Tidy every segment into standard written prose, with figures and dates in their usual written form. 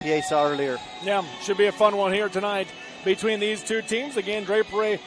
APA saw earlier. Yeah, should be a fun one here tonight between these two teams. Again, Draper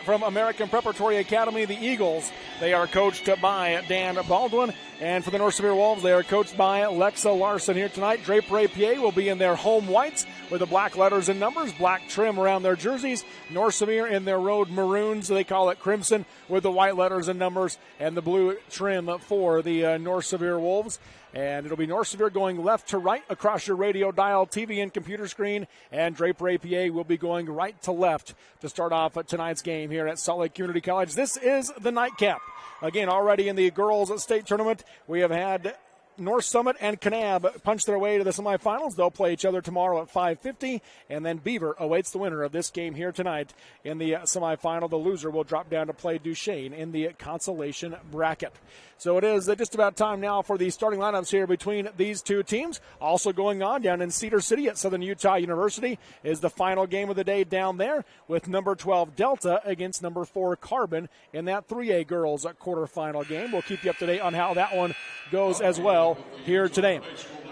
from American Preparatory Academy, the Eagles. They are coached by Dan Baldwin. And for the North Sevier Wolves, they are coached by Lexa Larson here tonight. Draper APA will be in their home whites with the black letters and numbers, black trim around their jerseys. North Sevier in their road maroons, they call it crimson, with the white letters and numbers and the blue trim for the North Sevier Wolves. And it'll be North Sevier going left to right across your radio dial, TV, and computer screen. And Draper APA will be going right to left to start off tonight's game here at Salt Lake Community College. This is the nightcap. Again, already in the girls' state tournament, we have had North Summit and Kanab punch their way to the semifinals. They'll play each other tomorrow at 5:50, and then Beaver awaits the winner of this game here tonight in the semifinal. The loser will drop down to play Duchesne in the consolation bracket. So it is just about time now for the starting lineups here between these two teams. Also going on down in Cedar City at Southern Utah University is the final game of the day down there with number 12 Delta against number 4 Carbon in that 3A girls quarterfinal game. We'll keep you up to date on how that one goes as well here today.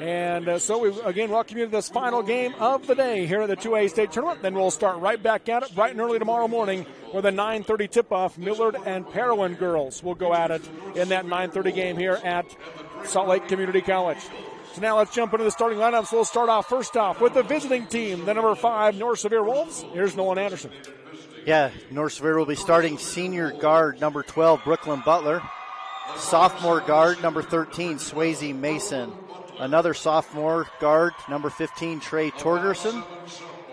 And so we again welcome you to this final game of the day here at the 2A state tournament. Then we'll start right back at it bright and early tomorrow morning with a 9:30 tip-off. Millard and Parowan girls will go at it in that 9:30 game here at Salt Lake Community College. So now let's jump into the starting lineups. We'll start off first off with the visiting team, the number 5 North Sevier Wolves. Here's Nolan Anderson. Yeah, North Sevier will be starting senior guard number 12, Brooklyn Butler. Sophomore guard number 13, Swayze Mason. Another sophomore guard, number 15, Trey Torgerson.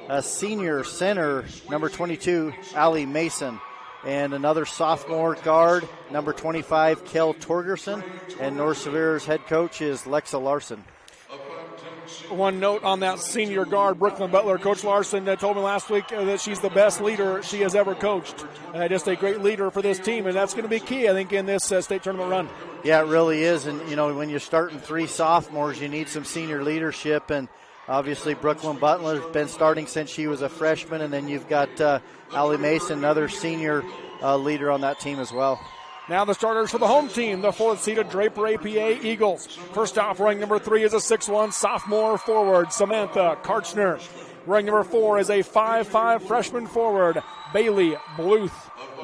A senior center, number 22, Allie Mason. And another sophomore guard, number 25, Kel Torgerson. And North Sevier's head coach is Lexa Larson. One note on that senior guard, Brooklyn Butler. Coach Larson told me last week that she's the best leader she has ever coached. Just a great leader for this team, and that's going to be key, I think, in this state tournament run. Yeah, it really is. And, you know, when you're starting 3 sophomores, you need some senior leadership. And obviously Brooklyn Butler's been starting since she was a freshman. And then you've got Allie Mason, another senior leader on that team as well. Now the starters for the home team, the 4th-seeded Draper APA Eagles. First off, wearing number 3 is a 6'1" sophomore forward, Samantha Karchner. Wearing number 4 is a 5'5" freshman forward, Bailey Bluth.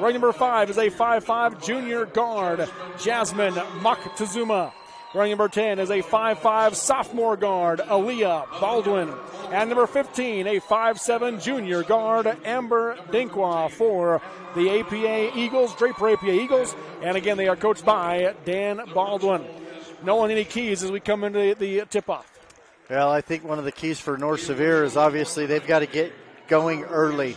Wearing number 5 is a 5'5" junior guard, Jasmine Moctezuma. Wearing number 10 is a 5'5" sophomore guard, Aaliyah Baldwin. And number 15, a 5'7" junior guard, Amber Dinkwa for the APA Eagles, Draper APA Eagles. And again, they are coached by Dan Baldwin. Nolan, any keys as we come into the tip-off? Well, I think one of the keys for North Sevier is obviously they've got to get going early.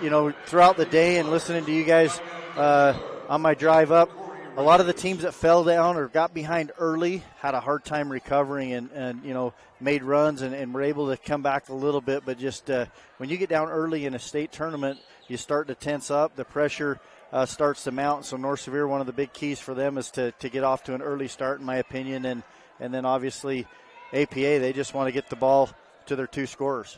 You know, throughout the day and listening to you guys on my drive up, a lot of the teams that fell down or got behind early had a hard time recovering and you know, made runs and were able to come back a little bit. But just when you get down early in a state tournament, you start to tense up. The pressure starts to mount. So North Sevier, one of the big keys for them is to get off to an early start, in my opinion. And then obviously APA, they just want to get the ball to their 2 scorers.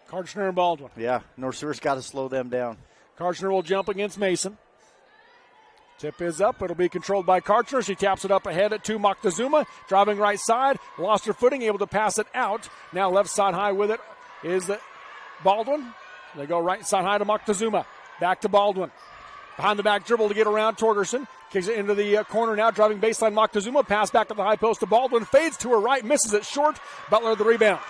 Karchner and Baldwin. Yeah, North Sevier's got to slow them down. Karchner will jump against Mason. Tip is up. It'll be controlled by Karchner. She taps it up ahead to Moctezuma. Driving right side. Lost her footing. Able to pass it out. Now left side high with it is Baldwin. They go right side high to Moctezuma. Back to Baldwin. Behind the back dribble to get around Torgerson. Kicks it into the corner now. Driving baseline Moctezuma. Pass back to the high post to Baldwin. Fades to her right. Misses it short. Butler the rebound.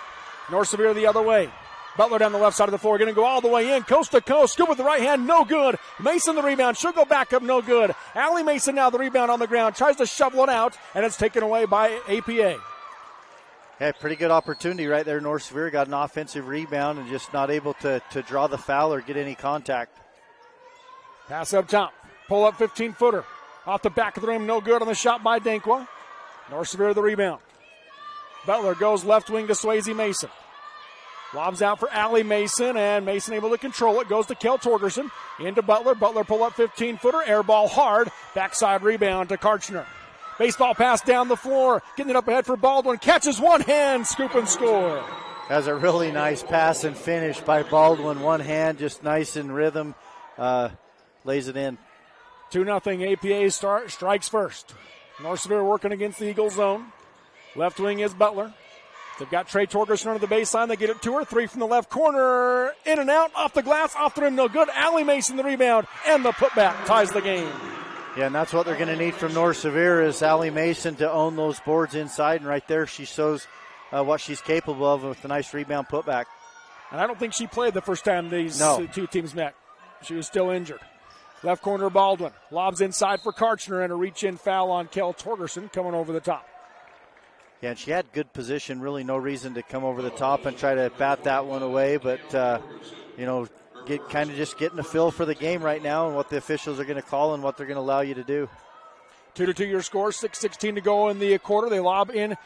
North Sevier the other way. Butler down the left side of the floor, going to go all the way in, coast to coast, scoop with the right hand, no good. Mason the rebound, she'll go back up, no good. Allie Mason now the rebound on the ground, tries to shovel it out, and it's taken away by APA. Yeah, pretty good opportunity right there. North Sevier got an offensive rebound and just not able to draw the foul or get any contact. Pass up top, pull up 15-footer. Off the back of the rim, no good on the shot by Dankwa. North Sevier the rebound. Butler goes left wing to Swayze Mason. Lobs out for Allie Mason, and Mason able to control it. Goes to Kel Torgerson. Into Butler. Butler pull up 15-footer. Air ball hard. Backside rebound to Karchner. Baseball pass down the floor. Getting it up ahead for Baldwin. Catches one hand. Scoop and score. That's a really nice pass and finish by Baldwin. One hand, just nice in rhythm. Lays it in. 2-0 APA strikes first. North Sevier working against the Eagle zone. Left wing is Butler. They've got Trey Torgerson under the baseline. They get it to her. 3 from the left corner. In and out. Off the glass. Off the rim. No good. Allie Mason the rebound. And the putback ties the game. Yeah, and that's what they're going to need from North Sevier is Allie Mason to own those boards inside. And right there she shows what she's capable of with a nice rebound putback. And I don't think she played the first time these two teams met. She was still injured. Left corner Baldwin. Lobs inside for Karchner and a reach-in foul on Kel Torgerson coming over the top. Yeah, and she had good position. Really no reason to come over the top and try to bat that one away. But, just getting a feel for the game right now and what the officials are going to call and what they're going to allow you to do. 2-2 your score. 6:16 to go in the quarter. They lob in.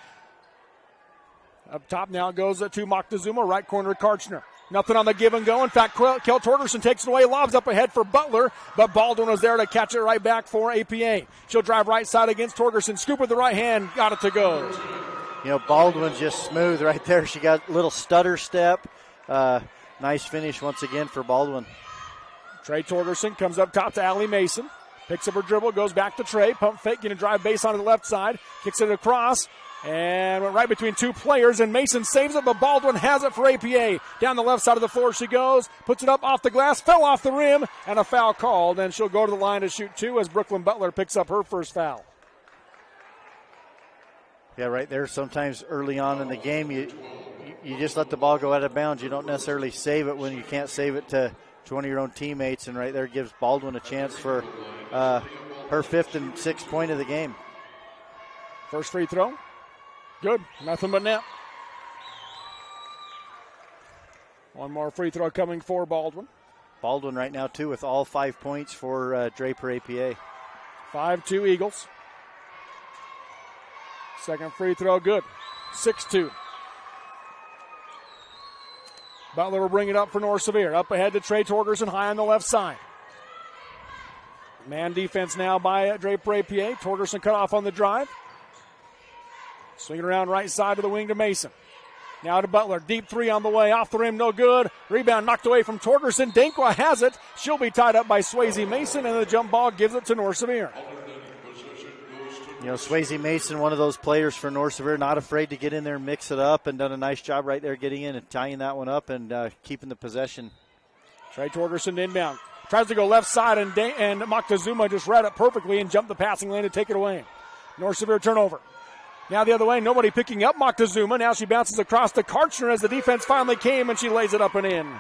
Up top now it goes to Moctezuma. Right corner Karchner. Nothing on the give and go. In fact, Kel Torgerson takes it away, lobs up ahead for Butler, but Baldwin was there to catch it right back for APA. She'll drive right side against Torgerson. Scoop with the right hand. Got it to go. Baldwin's just smooth right there. She got a little stutter step. Nice finish once again for Baldwin. Trey Torgerson comes up top to Allie Mason. Picks up her dribble, goes back to Trey. Pump fake, going to drive base onto the left side. Kicks it across. And went right between two players, and Mason saves it, but Baldwin has it for APA. Down the left side of the floor she goes, puts it up off the glass, fell off the rim, and a foul called. And she'll go to the line to shoot 2 as Brooklyn Butler picks up her first foul. Yeah, right there. Sometimes early on in the game, you just let the ball go out of bounds. You don't necessarily save it when you can't save it to one of your own teammates, and right there gives Baldwin a chance for her 5th and 6th point of the game. First free throw. Good. Nothing but net. One more free throw coming for Baldwin. Baldwin right now, too, with all 5 points for Draper APA. 5-2 Eagles. Second free throw, good. 6-2. Butler will bring it up for North Sevier. Up ahead to Trey Torgerson, high on the left side. Man defense now by Draper APA. Torgerson cut off on the drive. Swinging around right side to the wing to Mason. Now to Butler. Deep 3 on the way. Off the rim, no good. Rebound knocked away from Torgerson. Dankwa has it. She'll be tied up by Swayze Mason, and the jump ball gives it to North Sevier. Swayze Mason, one of those players for North Sevier, not afraid to get in there and mix it up, and done a nice job right there getting in and tying that one up and keeping the possession. Trey Torgerson inbound. Tries to go left side, and Moctezuma just read it perfectly and jumped the passing lane to take it away. North Sevier turnover. Now the other way, nobody picking up Moctezuma. Now she bounces across to Karchner as the defense finally came, and she lays it up and in.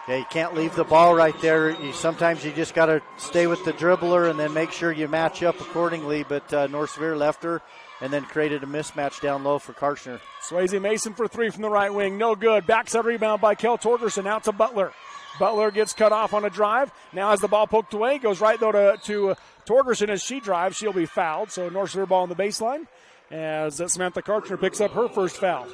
Yeah, you can't leave the ball right there. Sometimes you just got to stay with the dribbler and then make sure you match up accordingly. But North Sevier left her and then created a mismatch down low for Karchner. Swayze Mason for 3 from the right wing. No good. Backside rebound by Kel Torgerson. Out to Butler. Butler gets cut off on a drive. Now has the ball poked away. Goes right, though, to Torgerson as she drives. She'll be fouled. So North Sevier ball on the baseline as Samantha Karchner picks up her first foul.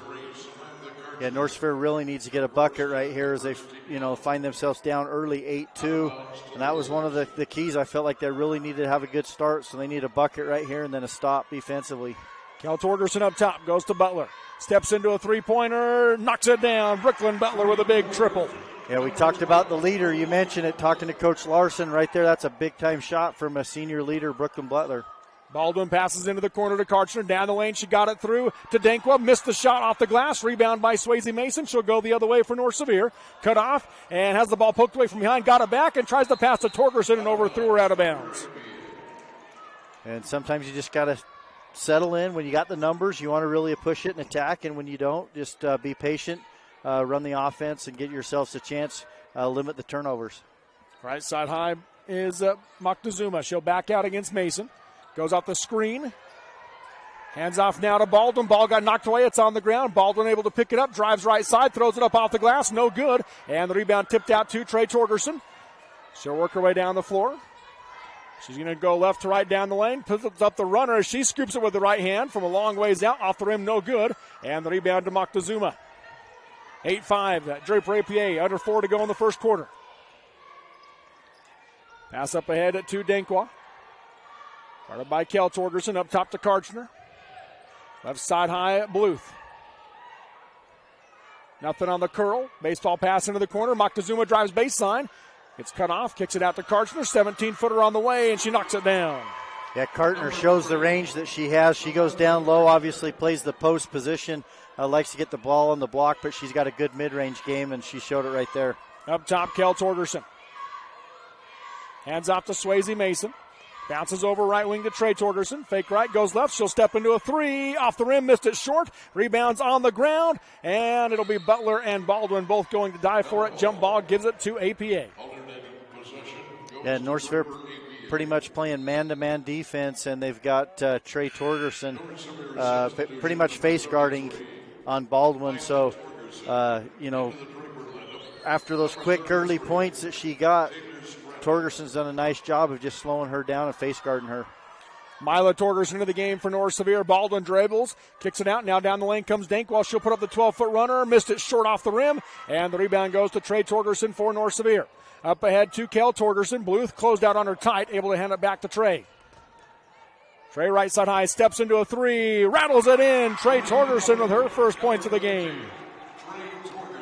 Yeah, North Sevier really needs to get a bucket right here as they, find themselves down early 8-2. And that was one of the keys. I felt like they really needed to have a good start, so they need a bucket right here and then a stop defensively. Kel Torgerson up top, goes to Butler. Steps into a three-pointer, knocks it down. Brooklyn Butler with a big triple. Yeah, we talked about the leader. You mentioned it, talking to Coach Larson right there. That's a big-time shot from a senior leader, Brooklyn Butler. Baldwin passes into the corner to Karchner. Down the lane, she got it through to Dankwa. Missed the shot off the glass. Rebound by Swayze Mason. She'll go the other way for North Sevier. Cut off and has the ball poked away from behind. Got it back and tries to pass to Torgerson and overthrew her out of bounds. And sometimes you just got to settle in. When you got the numbers, you want to really push it and attack. And when you don't, just be patient, run the offense, and get yourselves a chance, limit the turnovers. Right side high is Moctezuma. She'll back out against Mason. Goes off the screen. Hands off now to Baldwin. Ball got knocked away. It's on the ground. Baldwin able to pick it up. Drives right side. Throws it up off the glass. No good. And the rebound tipped out to Trey Torgerson. She'll work her way down the floor. She's going to go left to right down the lane. Puts up the runner as she scoops it with the right hand from a long ways out. Off the rim. No good. And the rebound to Moctezuma. 8-5. Draper APA. Under 4 to go in the first quarter. Pass up ahead to Dankwa. Guarded by Kel Torgerson, up top to Karchner. Left side high at Bluth. Nothing on the curl. Baseball pass into the corner. Moctezuma drives baseline. Gets cut off, kicks it out to Karchner. 17-footer on the way, and she knocks it down. Yeah, Cartner shows the range that she has. She goes down low, obviously plays the post position, likes to get the ball on the block, but she's got a good mid-range game, and she showed it right there. Up top, Kel Torgerson. Hands off to Swayze Mason. Bounces over right wing to Trey Torgerson. Fake right, goes left. She'll step into a three. Off the rim, missed it short. Rebounds on the ground. And it'll be Butler and Baldwin both going to die for it. Jump ball gives it to APA. Yeah, North Sevier pretty much playing man-to-man defense, and they've got Trey Torgerson pretty much face guarding on Baldwin. So, after those quick early points that she got, Torgerson's done a nice job of just slowing her down and face guarding her. Mila Torgerson into the game for North Sevier. Baldwin dribbles, kicks it out. Now down the lane comes Dankwell. She'll put up the 12-foot runner. Missed it short off the rim. And the rebound goes to Trey Torgerson for North Sevier. Up ahead to Kel Torgerson. Bluth closed out on her tight, able to hand it back to Trey. Trey right side high, steps into a three, rattles it in. Trey Torgerson with her first points of the game.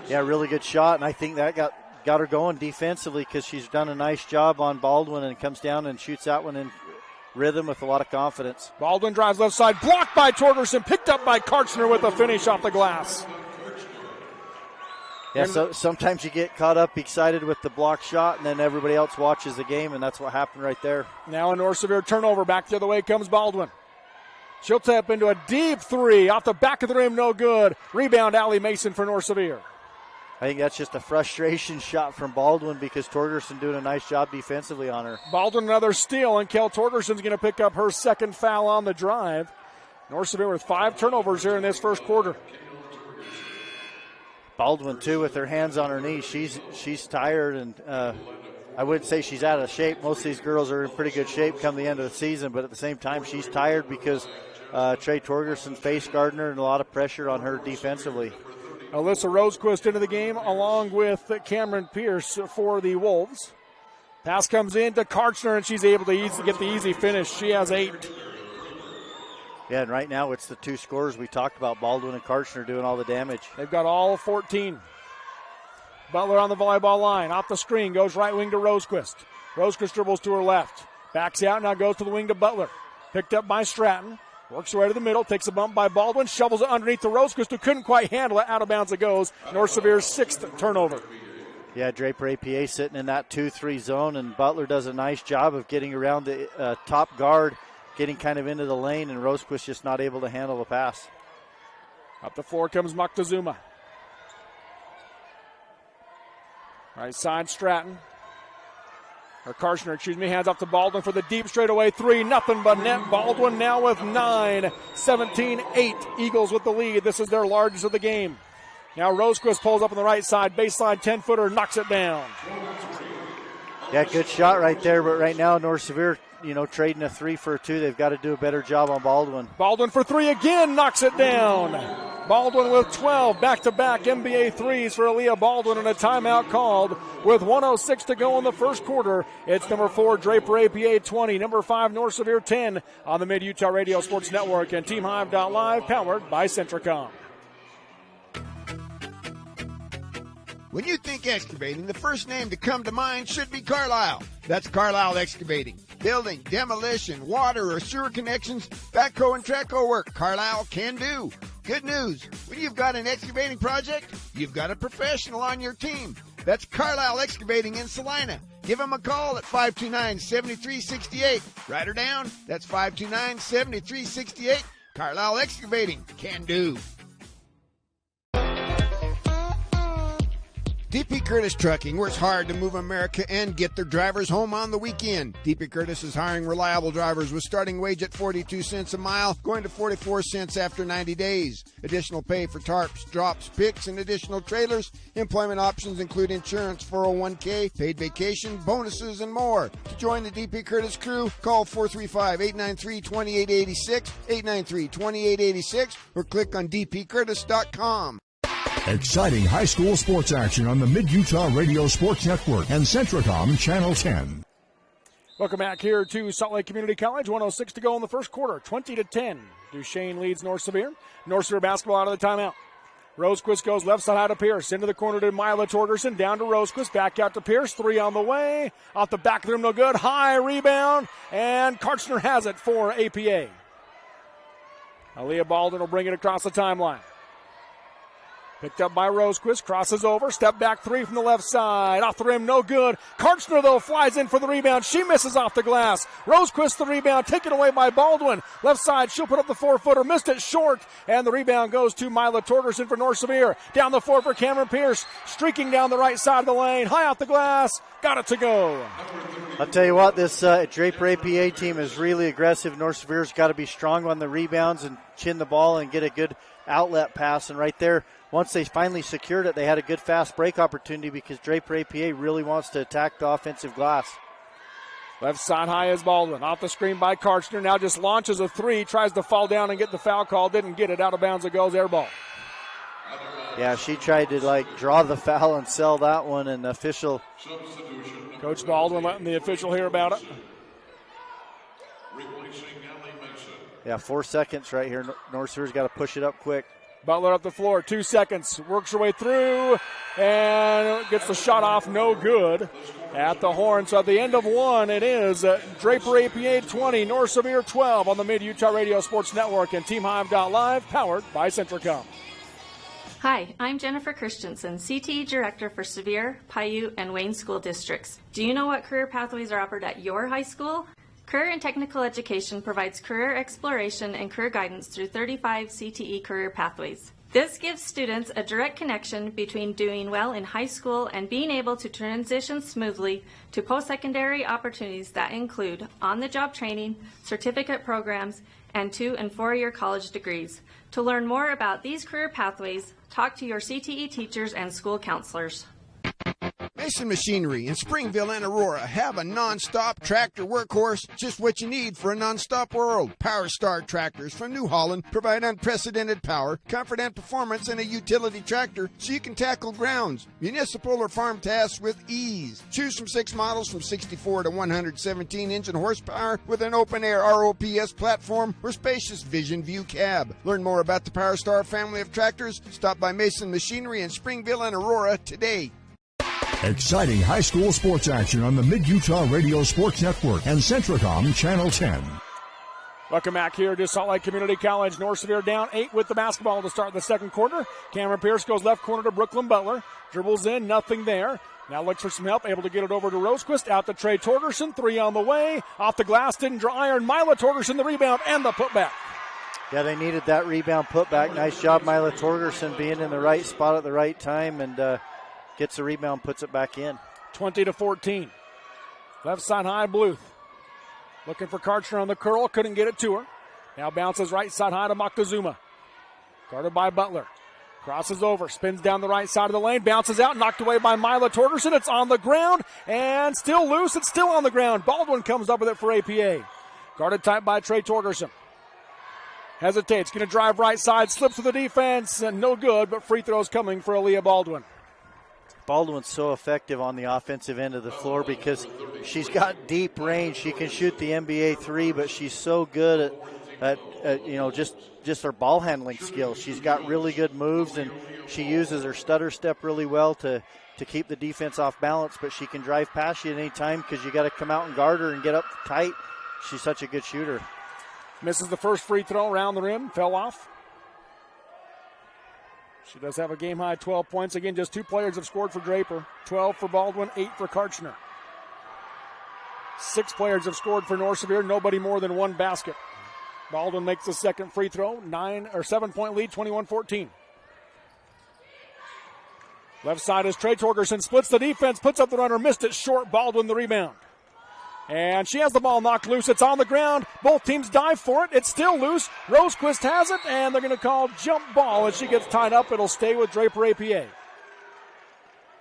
Yeah, really good shot, and I think that got her going defensively because she's done a nice job on Baldwin and comes down and shoots that one in rhythm with a lot of confidence. Baldwin drives left side, blocked by Torgerson, picked up by Karchner with a finish off the glass. Yeah, so sometimes you get caught up excited with the block shot, and then everybody else watches the game, and that's what happened right there. Now a North Sevier turnover. Back the other way comes Baldwin. She'll tap into a deep three. Off the back of the rim, no good. Rebound, Allie Mason for North Sevier. I think that's just a frustration shot from Baldwin because Torgerson doing a nice job defensively on her. Baldwin another steal, and Kel Torgerson's going to pick up her second foul on the drive. North Sevier with 5 turnovers here in this first quarter. Baldwin, too, with her hands on her knees. She's tired, and I wouldn't say she's out of shape. Most of these girls are in pretty good shape come the end of the season, but at the same time, she's tired because Trey Torgerson face guarding her and a lot of pressure on her defensively. Alyssa Rosequist into the game along with Cameron Pierce for the Wolves. Pass comes in to Karchner, and she's able to get the easy finish. She has 8. Yeah, and right now it's the 2 scorers we talked about, Baldwin and Karchner doing all the damage. They've got all 14. Butler on the volleyball line. Off the screen, goes right wing to Rosequist. Rosequist dribbles to her left. Backs out, now goes to the wing to Butler. Picked up by Stratton. Works her way to the middle, takes a bump by Baldwin, shovels it underneath the Rosequist, who couldn't quite handle it. Out of bounds it goes. North Sevier's 6th turnover. Yeah, Draper APA sitting in that 2-3 zone, and Butler does a nice job of getting around the top guard, getting kind of into the lane, and Rosequist just not able to handle the pass. Up the floor comes Moctezuma. Right side, Stratton. Or Karchner, hands off to Baldwin for the deep straightaway 3. Nothing but net. Baldwin now with 9, 17-8. Eagles with the lead. This is their largest of the game. Now Rosequist pulls up on the right side. Baseline 10-footer, knocks it down. Yeah, good shot right there, but right now North Sevier, trading a 3 for a 2. They've got to do a better job on Baldwin. Baldwin for 3 again, knocks it down. Baldwin with 12 back-to-back NBA threes for Aaliyah Baldwin, and a timeout called with 1:06 to go in the first quarter. It's number 4, Draper APA 20, number 5, North Sevier 10 on the Mid-Utah Radio Sports Network and TeamHive.live, powered by Centricom. When you think excavating, the first name to come to mind should be Carlisle. That's Carlisle Excavating. Building, demolition, water or sewer connections, backhoe and trackhoe work, Carlisle can do. Good news, when you've got an excavating project, you've got a professional on your team. That's Carlisle Excavating in Salina. Give them a call at 529-7368. Write her down. That's 529-7368. Carlisle Excavating can do. DP Curtis Trucking works hard to move America and get their drivers home on the weekend. DP Curtis is hiring reliable drivers with starting wage at 42 cents a mile, going to 44 cents after 90 days. Additional pay for tarps, drops, picks, and additional trailers. Employment options include insurance, 401k, paid vacation, bonuses, and more. To join the DP Curtis crew, call 435-893-2886, 893-2886, or click on dpcurtis.com. Exciting high school sports action on the Mid-Utah Radio Sports Network and Centricom Channel 10. Welcome back here to Salt Lake Community College. 1:06 to go in the first quarter. 20-10. Duchesne leads North Sevier. North Sevier basketball out of the timeout. Rosequist goes left side out to Pierce. Into the corner to Mila Torgerson. Down to Rosequist. Back out to Pierce. 3 on the way. Off the back of the rim, no good. High rebound. And Karchner has it for APA. Aaliyah Baldwin will bring it across the timeline. Picked up by Rosequist. Crosses over. Step back 3 from the left side. Off the rim, no good. Karchner, though, flies in for the rebound. She misses off the glass. Rosequist the rebound. Taken away by Baldwin. Left side, she'll put up the 4-footer. Missed it short. And the rebound goes to Mila Torgerson for North Sevier. Down the floor for Cameron Pierce. Streaking down the right side of the lane. High off the glass. Got it to go. I'll tell you what, this Draper APA team is really aggressive. North Sevier's got to be strong on the rebounds and chin the ball and get a good outlet pass. And right there, once they finally secured it, they had a good fast break opportunity because Draper APA really wants to attack the offensive glass. Left side high is Baldwin. Off the screen by Karchner. Now just launches a 3. Tries to fall down and get the foul call. Didn't get it. Out of bounds it goes. Air ball. Yeah, she tried to draw the foul and sell that one, and the official. Coach Baldwin letting the official hear about it. Yeah, 4 seconds right here. North Sevier's got to push it up quick. Butler up the floor, 2 seconds, works her way through, and gets the shot off, no good at the horn. So at the end of 1, it is Draper APA 20, North Sevier 12 on the Mid-Utah Radio Sports Network and TeamHive.live, powered by Centricom. Hi, I'm Jennifer Christensen, CTE Director for Sevier, Paiute, and Wayne School Districts. Do you know what career pathways are offered at your high school? Career and Technical Education provides career exploration and career guidance through 35 CTE career pathways. This gives students a direct connection between doing well in high school and being able to transition smoothly to post-secondary opportunities that include on-the-job training, certificate programs, and 2- and 4-year college degrees. To learn more about these career pathways, talk to your CTE teachers and school counselors. Mason Machinery in Springville and Aurora have a non-stop tractor workhorse, just what you need for a non-stop world. Power Star tractors from New Holland provide unprecedented power, comfort, and performance in a utility tractor so you can tackle grounds, municipal or farm tasks with ease. Choose from 6 models from 64 to 117 engine horsepower with an open-air ROPS platform or spacious Vision View cab. Learn more about the Power Star family of tractors. Stop by Mason Machinery in Springville and Aurora today. Exciting high school sports action on the Mid-Utah Radio Sports Network and Centricom Channel 10. Welcome back here to Salt Lake Community College. North Sevier down 8 with the basketball to start the second quarter. Cameron Pierce goes left corner to Brooklyn Butler. Dribbles in, nothing there. Now looks for some help, able to get it over to Rosequist. Out to Trey Torgerson, 3 on the way. Off the glass, didn't draw iron. Mila Torgerson the rebound and the putback. Yeah, they needed that rebound putback. Nice job, Mila Torgerson, being in the right spot at the right time, and gets the rebound, puts it back in. 20-14. Left side high, Bluth. Looking for Karchner on the curl, couldn't get it to her. Now bounces right side high to Moctezuma. Guarded by Butler. Crosses over, spins down the right side of the lane, bounces out, knocked away by Mila Torgerson. It's on the ground, and still loose. It's still on the ground. Baldwin comes up with it for APA. Guarded tight by Trey Torgerson. Hesitates, going to drive right side, slips with the defense, and no good, but free throws coming for Aaliyah Baldwin. Baldwin's so effective on the offensive end of the floor because she's got deep range. She can shoot the NBA 3, but she's so good at just her ball handling skills. She's got really good moves, and she uses her stutter step really well to keep the defense off balance, but she can drive past you at any time because you got to come out and guard her and get up tight. She's such a good shooter. Misses the first free throw around the rim, fell off. She does have a game-high 12 points. Again, just 2 players have scored for Draper. 12 for Baldwin, 8 for Karchner. 6 players have scored for North Sevier, nobody more than 1 basket. Baldwin makes the second free throw, 7-point lead, 21-14. Left side is Trey Torgerson, splits the defense, puts up the runner, missed it short, Baldwin the rebound. And she has the ball knocked loose. It's on the ground. Both teams dive for it. It's still loose. Rosequist has it, and they're going to call jump ball. As she gets tied up, it'll stay with Draper APA.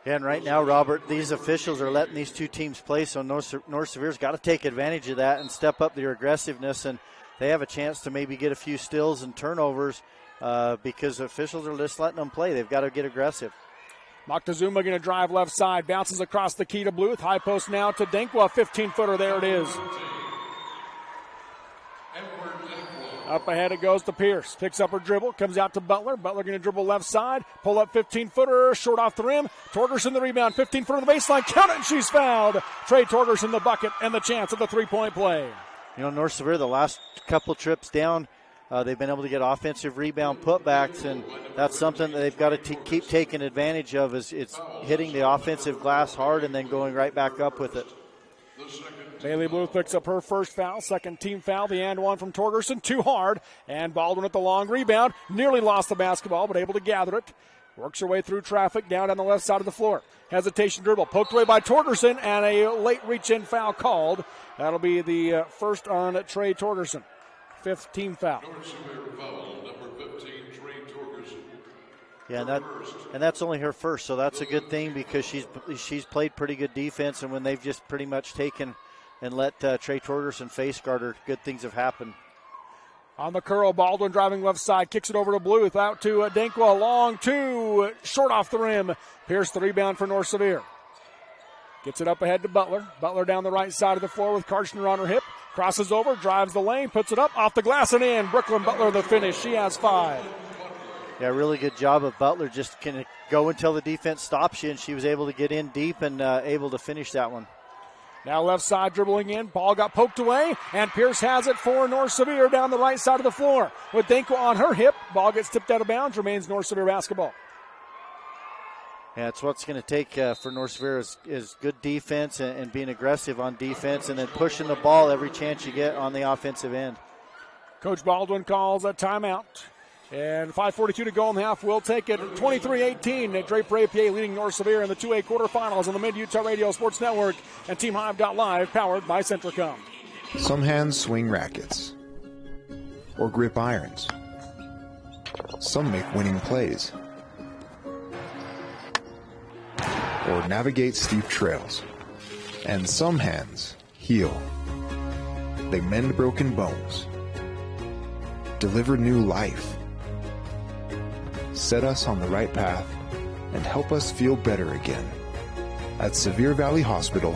And right now, Robert, these officials are letting these 2 teams play, so North Sevier's got to take advantage of that and step up their aggressiveness, and they have a chance to maybe get a few steals and turnovers because the officials are just letting them play. They've got to get aggressive. Moctezuma going to drive left side, bounces across the key to Bluth. High post now to Dinkwa, 15-footer. There it is. Up ahead it goes to Pierce. Picks up her dribble, comes out to Butler. Butler going to dribble left side, pull up 15-footer, short off the rim. Torgerson the rebound, 15-footer on the baseline. Count it, and she's fouled. Trey Torgerson the bucket and the chance at the three-point play. You know, North Sevier, the last couple trips down, they've been able to get offensive rebound putbacks, and that's something that they've got to keep taking advantage of. Is it's hitting the offensive glass hard and then going right back up with it. Bailey Blue picks up her first foul, second team foul, the and one from Torgerson, too hard, and Baldwin at the long rebound, nearly lost the basketball, but able to gather it. Works her way through traffic, down on the left side of the floor. Hesitation dribble, poked away by Torgerson, and a late reach-in foul called. That'll be the first on Trey Torgerson. Fifth team foul. Yeah, and that's only her first, so that's a good thing because she's played pretty good defense, and when they've just pretty much taken and let Trey Torgerson face guard her, good things have happened. On the curl, Baldwin driving left side, kicks it over to Bluth, out to Dankwa, long two, short off the rim. Pierce the rebound for North Sevier. Gets it up ahead to Butler. Butler down the right side of the floor with Karshner on her hip. Crosses over, drives the lane, puts it up, off the glass and in. Brooklyn Butler the finish. She has 5. Yeah, really good job of Butler. Just can go until the defense stops you, and she was able to get in deep and able to finish that one. Now left side dribbling in. Ball got poked away, and Pierce has it for North Sevier down the right side of the floor. With Dankwa on her hip, ball gets tipped out of bounds, remains North Sevier basketball. Yeah, it's what's going to take for North Sevier is good defense and being aggressive on defense and then pushing the ball every chance you get on the offensive end. Coach Baldwin calls a timeout. And 5:42 to go in the half. We'll take it 23-18. Draper APA leading North Sevier in the 2A quarterfinals on the Mid-Utah Radio Sports Network and TeamHive.live, powered by Centricom. Some hands swing rackets or grip irons. Some make winning plays or navigate steep trails. And some hands heal. They mend broken bones, deliver new life, set us on the right path, and help us feel better again. At Sevier Valley Hospital,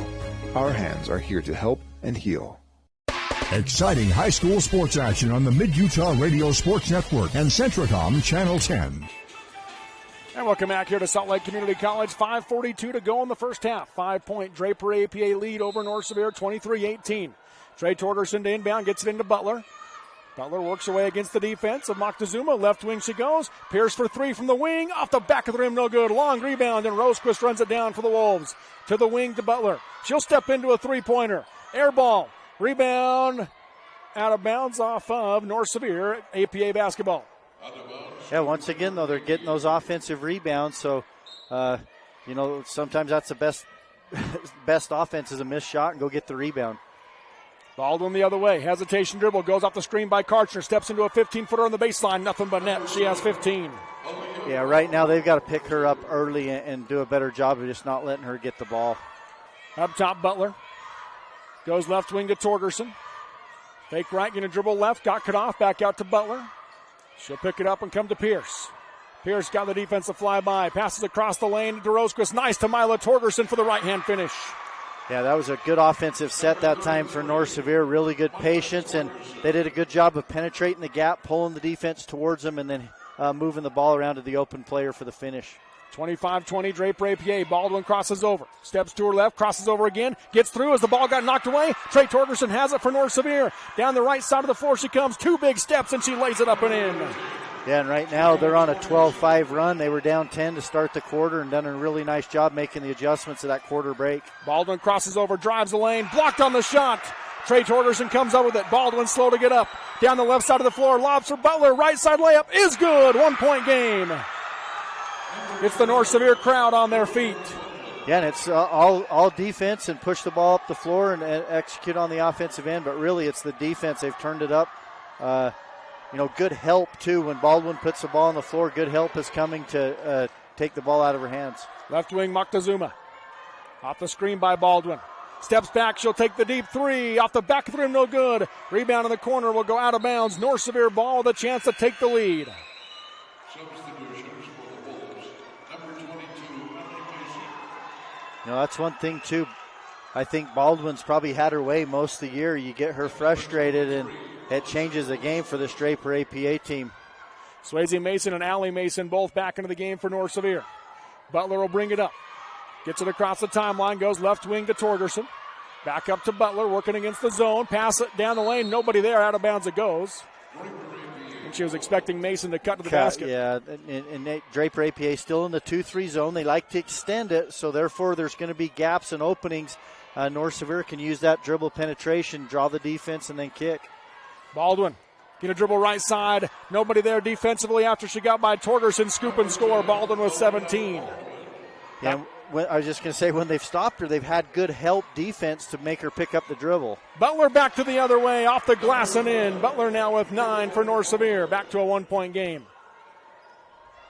our hands are here to help and heal. Exciting high school sports action on the Mid-Utah Radio Sports Network and Centricom Channel 10. And welcome back here to Salt Lake Community College. 5:42 to go in the first half. 5-point Draper APA lead over North Sevier, 23-18. Trey Torgerson to inbound, gets it into Butler. Butler works away against the defense of Moctezuma. Left wing she goes. Pierce for 3 from the wing. Off the back of the rim, no good. Long rebound, and Rosequist runs it down for the Wolves. To the wing to Butler. She'll step into a three-pointer. Air ball. Rebound out of bounds off of North Sevier APA basketball. Yeah, once again, though, they're getting those offensive rebounds. So, sometimes that's the best offense is a missed shot and go get the rebound. Baldwin the other way. Hesitation dribble. Goes off the screen by Karchner. Steps into a 15-footer on the baseline. Nothing but net. She has 15. Yeah, right now they've got to pick her up early and do a better job of just not letting her get the ball. Up top, Butler. Goes left wing to Torgerson. Fake right, going to dribble left. Got cut off. Back out to Butler. She'll pick it up and come to Pierce. Pierce got the defensive flyby. Passes across the lane to DeRosquist. Nice to Mila Torgerson for the right-hand finish. Yeah, that was a good offensive set that time for North Sevier. Really good patience, and they did a good job of penetrating the gap, pulling the defense towards them, and then moving the ball around to the open player for the finish. 25-20, Draper APA. Baldwin crosses over. Steps to her left, crosses over again. Gets through as the ball got knocked away. Trey Torgerson has it for North Sevier. Down the right side of the floor she comes. 2 big steps, and she lays it up and in. Yeah, and right now they're on a 12-5 run. They were down 10 to start the quarter and done a really nice job making the adjustments of that quarter break. Baldwin crosses over, drives the lane, blocked on the shot. Trey Torgerson comes up with it. Baldwin slow to get up. Down the left side of the floor, lobs for Butler. Right side layup is good. 1-point game. It's the North Sevier crowd on their feet. Yeah, and it's all defense and push the ball up the floor and execute on the offensive end, but really it's the defense. They've turned it up. Good help, too. When Baldwin puts the ball on the floor, good help is coming to take the ball out of her hands. Left wing, Moctezuma. Off the screen by Baldwin. Steps back, she'll take the deep 3. Off the back of the rim, no good. Rebound in the corner will go out of bounds. North Sevier ball with a chance to take the lead. Substitutions for the Wolves. Number 22, that's one thing, too. I think Baldwin's probably had her way most of the year. You get her frustrated, and it changes the game for this Draper APA team. Swayze Mason and Allie Mason both back into the game for North Sevier. Butler will bring it up. Gets it across the timeline, goes left wing to Torgerson. Back up to Butler, working against the zone. Pass it down the lane, nobody there, out of bounds it goes. And she was expecting Mason to cut to the basket. Yeah, and Draper APA still in the 2-3 zone. They like to extend it, so therefore there's going to be gaps and openings. North Sevier can use that dribble penetration, draw the defense, and then kick. Baldwin going to dribble right side. Nobody there defensively after she got by Torgerson. Scoop and score. Baldwin with 17. Yeah, I was just going to say, when they've stopped her, they've had good help defense to make her pick up the dribble. Butler back to the other way, off the glass and in. Butler now with 9 for North Sevier. Back to a 1-point game.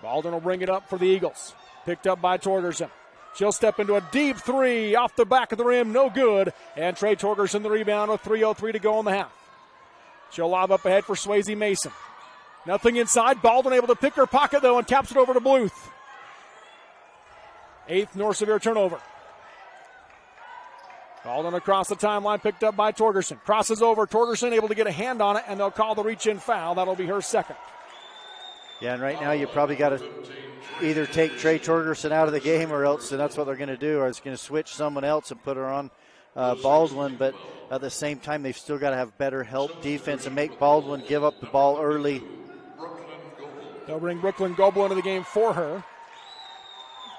Baldwin will bring it up for the Eagles. Picked up by Torgerson. She'll step into a deep three off the back of the rim, no good. And Trey Torgerson the rebound with 3:03 to go in the half. She'll lob up ahead for Swayze Mason. Nothing inside. Baldwin able to pick her pocket, though, and taps it over to Bluth. 8th North Sevier turnover. Baldwin across the timeline, picked up by Torgerson. Crosses over. Torgerson able to get a hand on it, and they'll call the reach-in foul. That'll be her second. Yeah, and right now you probably got to either take Trey Torgerson out of the game, or else, and that's what they're going to do, or it's going to switch someone else and put her on Baldwin. But at the same time, they've still got to have better help defense and make Baldwin give up the ball early. They'll bring Brooklyn Goebel into the game for her.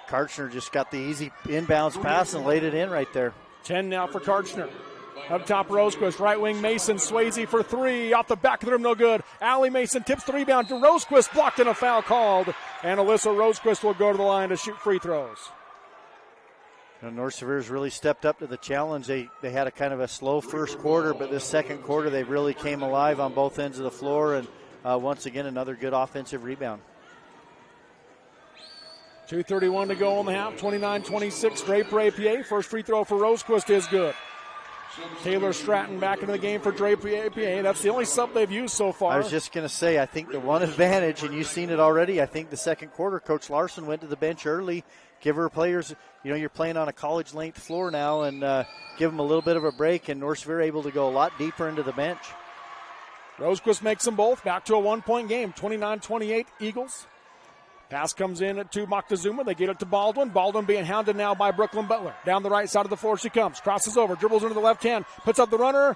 Karchner just got the easy inbounds pass and laid it in right there. 10 now for Karchner. Up top, Rosequist. Right wing, Mason. Swayze for 3. Off the back of the rim, no good. Allie Mason tips the rebound to Rosequist. Blocked and a foul called. And Alyssa Rosequist will go to the line to shoot free throws. North Sevier's really stepped up to the challenge. They had a kind of a slow first quarter, but this second quarter they really came alive on both ends of the floor. And once again, another good offensive rebound. 2:31 to go in the half. 29-26, Draper APA. First free throw for Rosequist is good. Taylor Stratton back into the game for Draper APA. That's the only sub they've used so far. I was just going to say, I think the one advantage, and you've seen it already, I think the second quarter, Coach Larson went to the bench early, give her players, you're playing on a college-length floor now, and give them a little bit of a break, and North Sevier able to go a lot deeper into the bench. Rosequist makes them both. Back to a 1-point game. 29-28 Eagles. Pass comes in to Moctezuma. They get it to Baldwin. Baldwin being hounded now by Brooklyn Butler. Down the right side of the floor she comes. Crosses over. Dribbles into the left hand. Puts up the runner.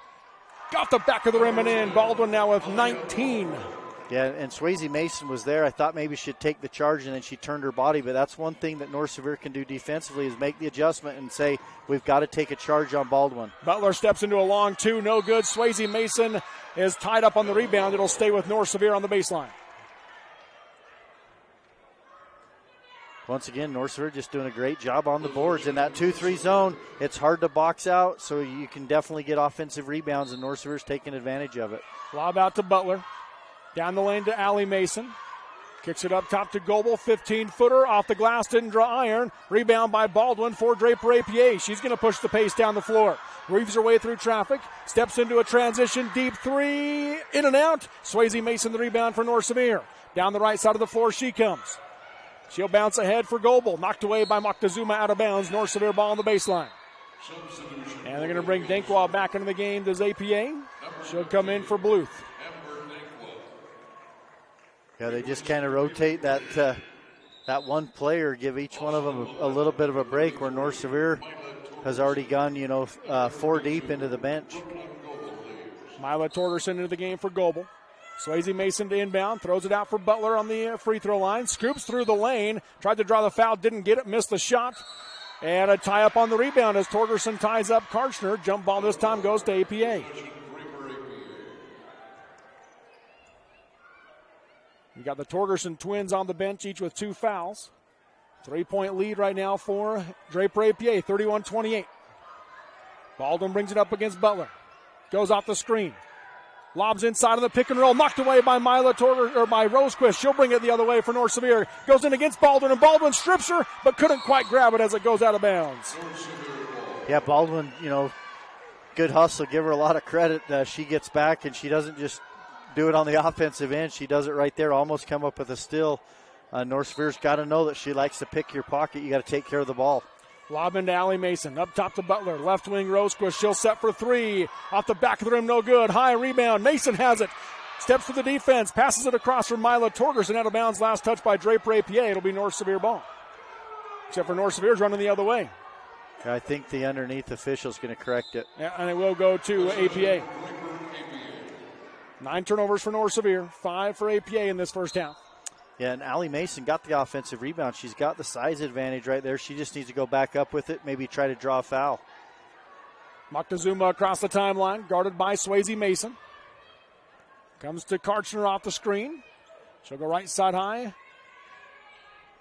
Got the back of the rim and in. Baldwin now with 19. Yeah, and Swayze Mason was there. I thought maybe she'd take the charge, and then she turned her body. But that's one thing that North Sevier can do defensively is make the adjustment and say, we've got to take a charge on Baldwin. Butler steps into a long 2. No good. Swayze Mason is tied up on the rebound. It'll stay with North Sevier on the baseline. Once again, North Sevier just doing a great job on the boards. In that 2-3 zone, it's hard to box out, so you can definitely get offensive rebounds, and North Sevier's taking advantage of it. Lob out to Butler. Down the lane to Allie Mason. Kicks it up top to Goebel. 15-footer off the glass, didn't draw iron. Rebound by Baldwin for Draper APA. She's going to push the pace down the floor. Weaves her way through traffic. Steps into a transition. Deep 3. In and out. Swayze Mason the rebound for North Sevier. Down the right side of the floor she comes. She'll bounce ahead for Goebel. Knocked away by Moctezuma out of bounds. North Sevier ball on the baseline. And they're going to bring Dankwa back into the game. Does APA? She'll come in for Bluth. Yeah, they just kind of rotate that one player, give each one of them a little bit of a break, where North Sevier has already gone, 4 deep into the bench. Mila Torgerson into the game for Goebel. Swayze Mason to inbound, throws it out for Butler on the free throw line, scoops through the lane, tried to draw the foul, didn't get it, missed the shot, and a tie up on the rebound as Torgerson ties up Karchner. Jump ball this time goes to APA. You got the Torgerson twins on the bench, each with 2 fouls. 3-point lead right now for Draper APA, 31-28. Baldwin brings it up against Butler. Goes off the screen. Lobs inside of the pick and roll, knocked away by by Rosequist. She'll bring it the other way for North Sevier. Goes in against Baldwin, and Baldwin strips her, but couldn't quite grab it as it goes out of bounds. Yeah, Baldwin, good hustle. Give her a lot of credit. She gets back, and she doesn't just do it on the offensive end. She does it right there, almost come up with a steal. North Sevier's got to know that she likes to pick your pocket. You got to take care of the ball. Lob into Allie Mason. Up top to Butler. Left wing Rosequist. She'll set for three. Off the back of the rim, no good. High rebound. Mason has it. Steps to the defense. Passes it across from Mila Torgerson. Out of bounds. Last touch by Draper APA. It'll be North Sevier ball. Except for North Sevier's running the other way. I think the underneath official's going to correct it. Yeah, and it will go to APA. 9 turnovers for North Sevier. 5 for APA in this first half. Yeah, and Allie Mason got the offensive rebound. She's got the size advantage right there. She just needs to go back up with it, maybe try to draw a foul. Moctezuma across the timeline, guarded by Swayze Mason. Comes to Karchner off the screen. She'll go right side high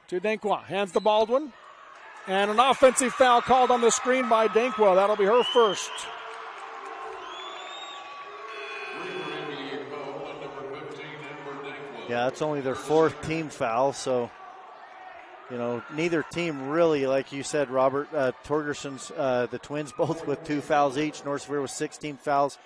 to Denkwa. Hands to Baldwin. And an offensive foul called on the screen by Denkwa. That'll be her first. Yeah, that's only their 4th team foul, so, neither team really, like you said, Robert, Torgerson's, the Twins both with 2 fouls each. North Sevier with 16 fouls,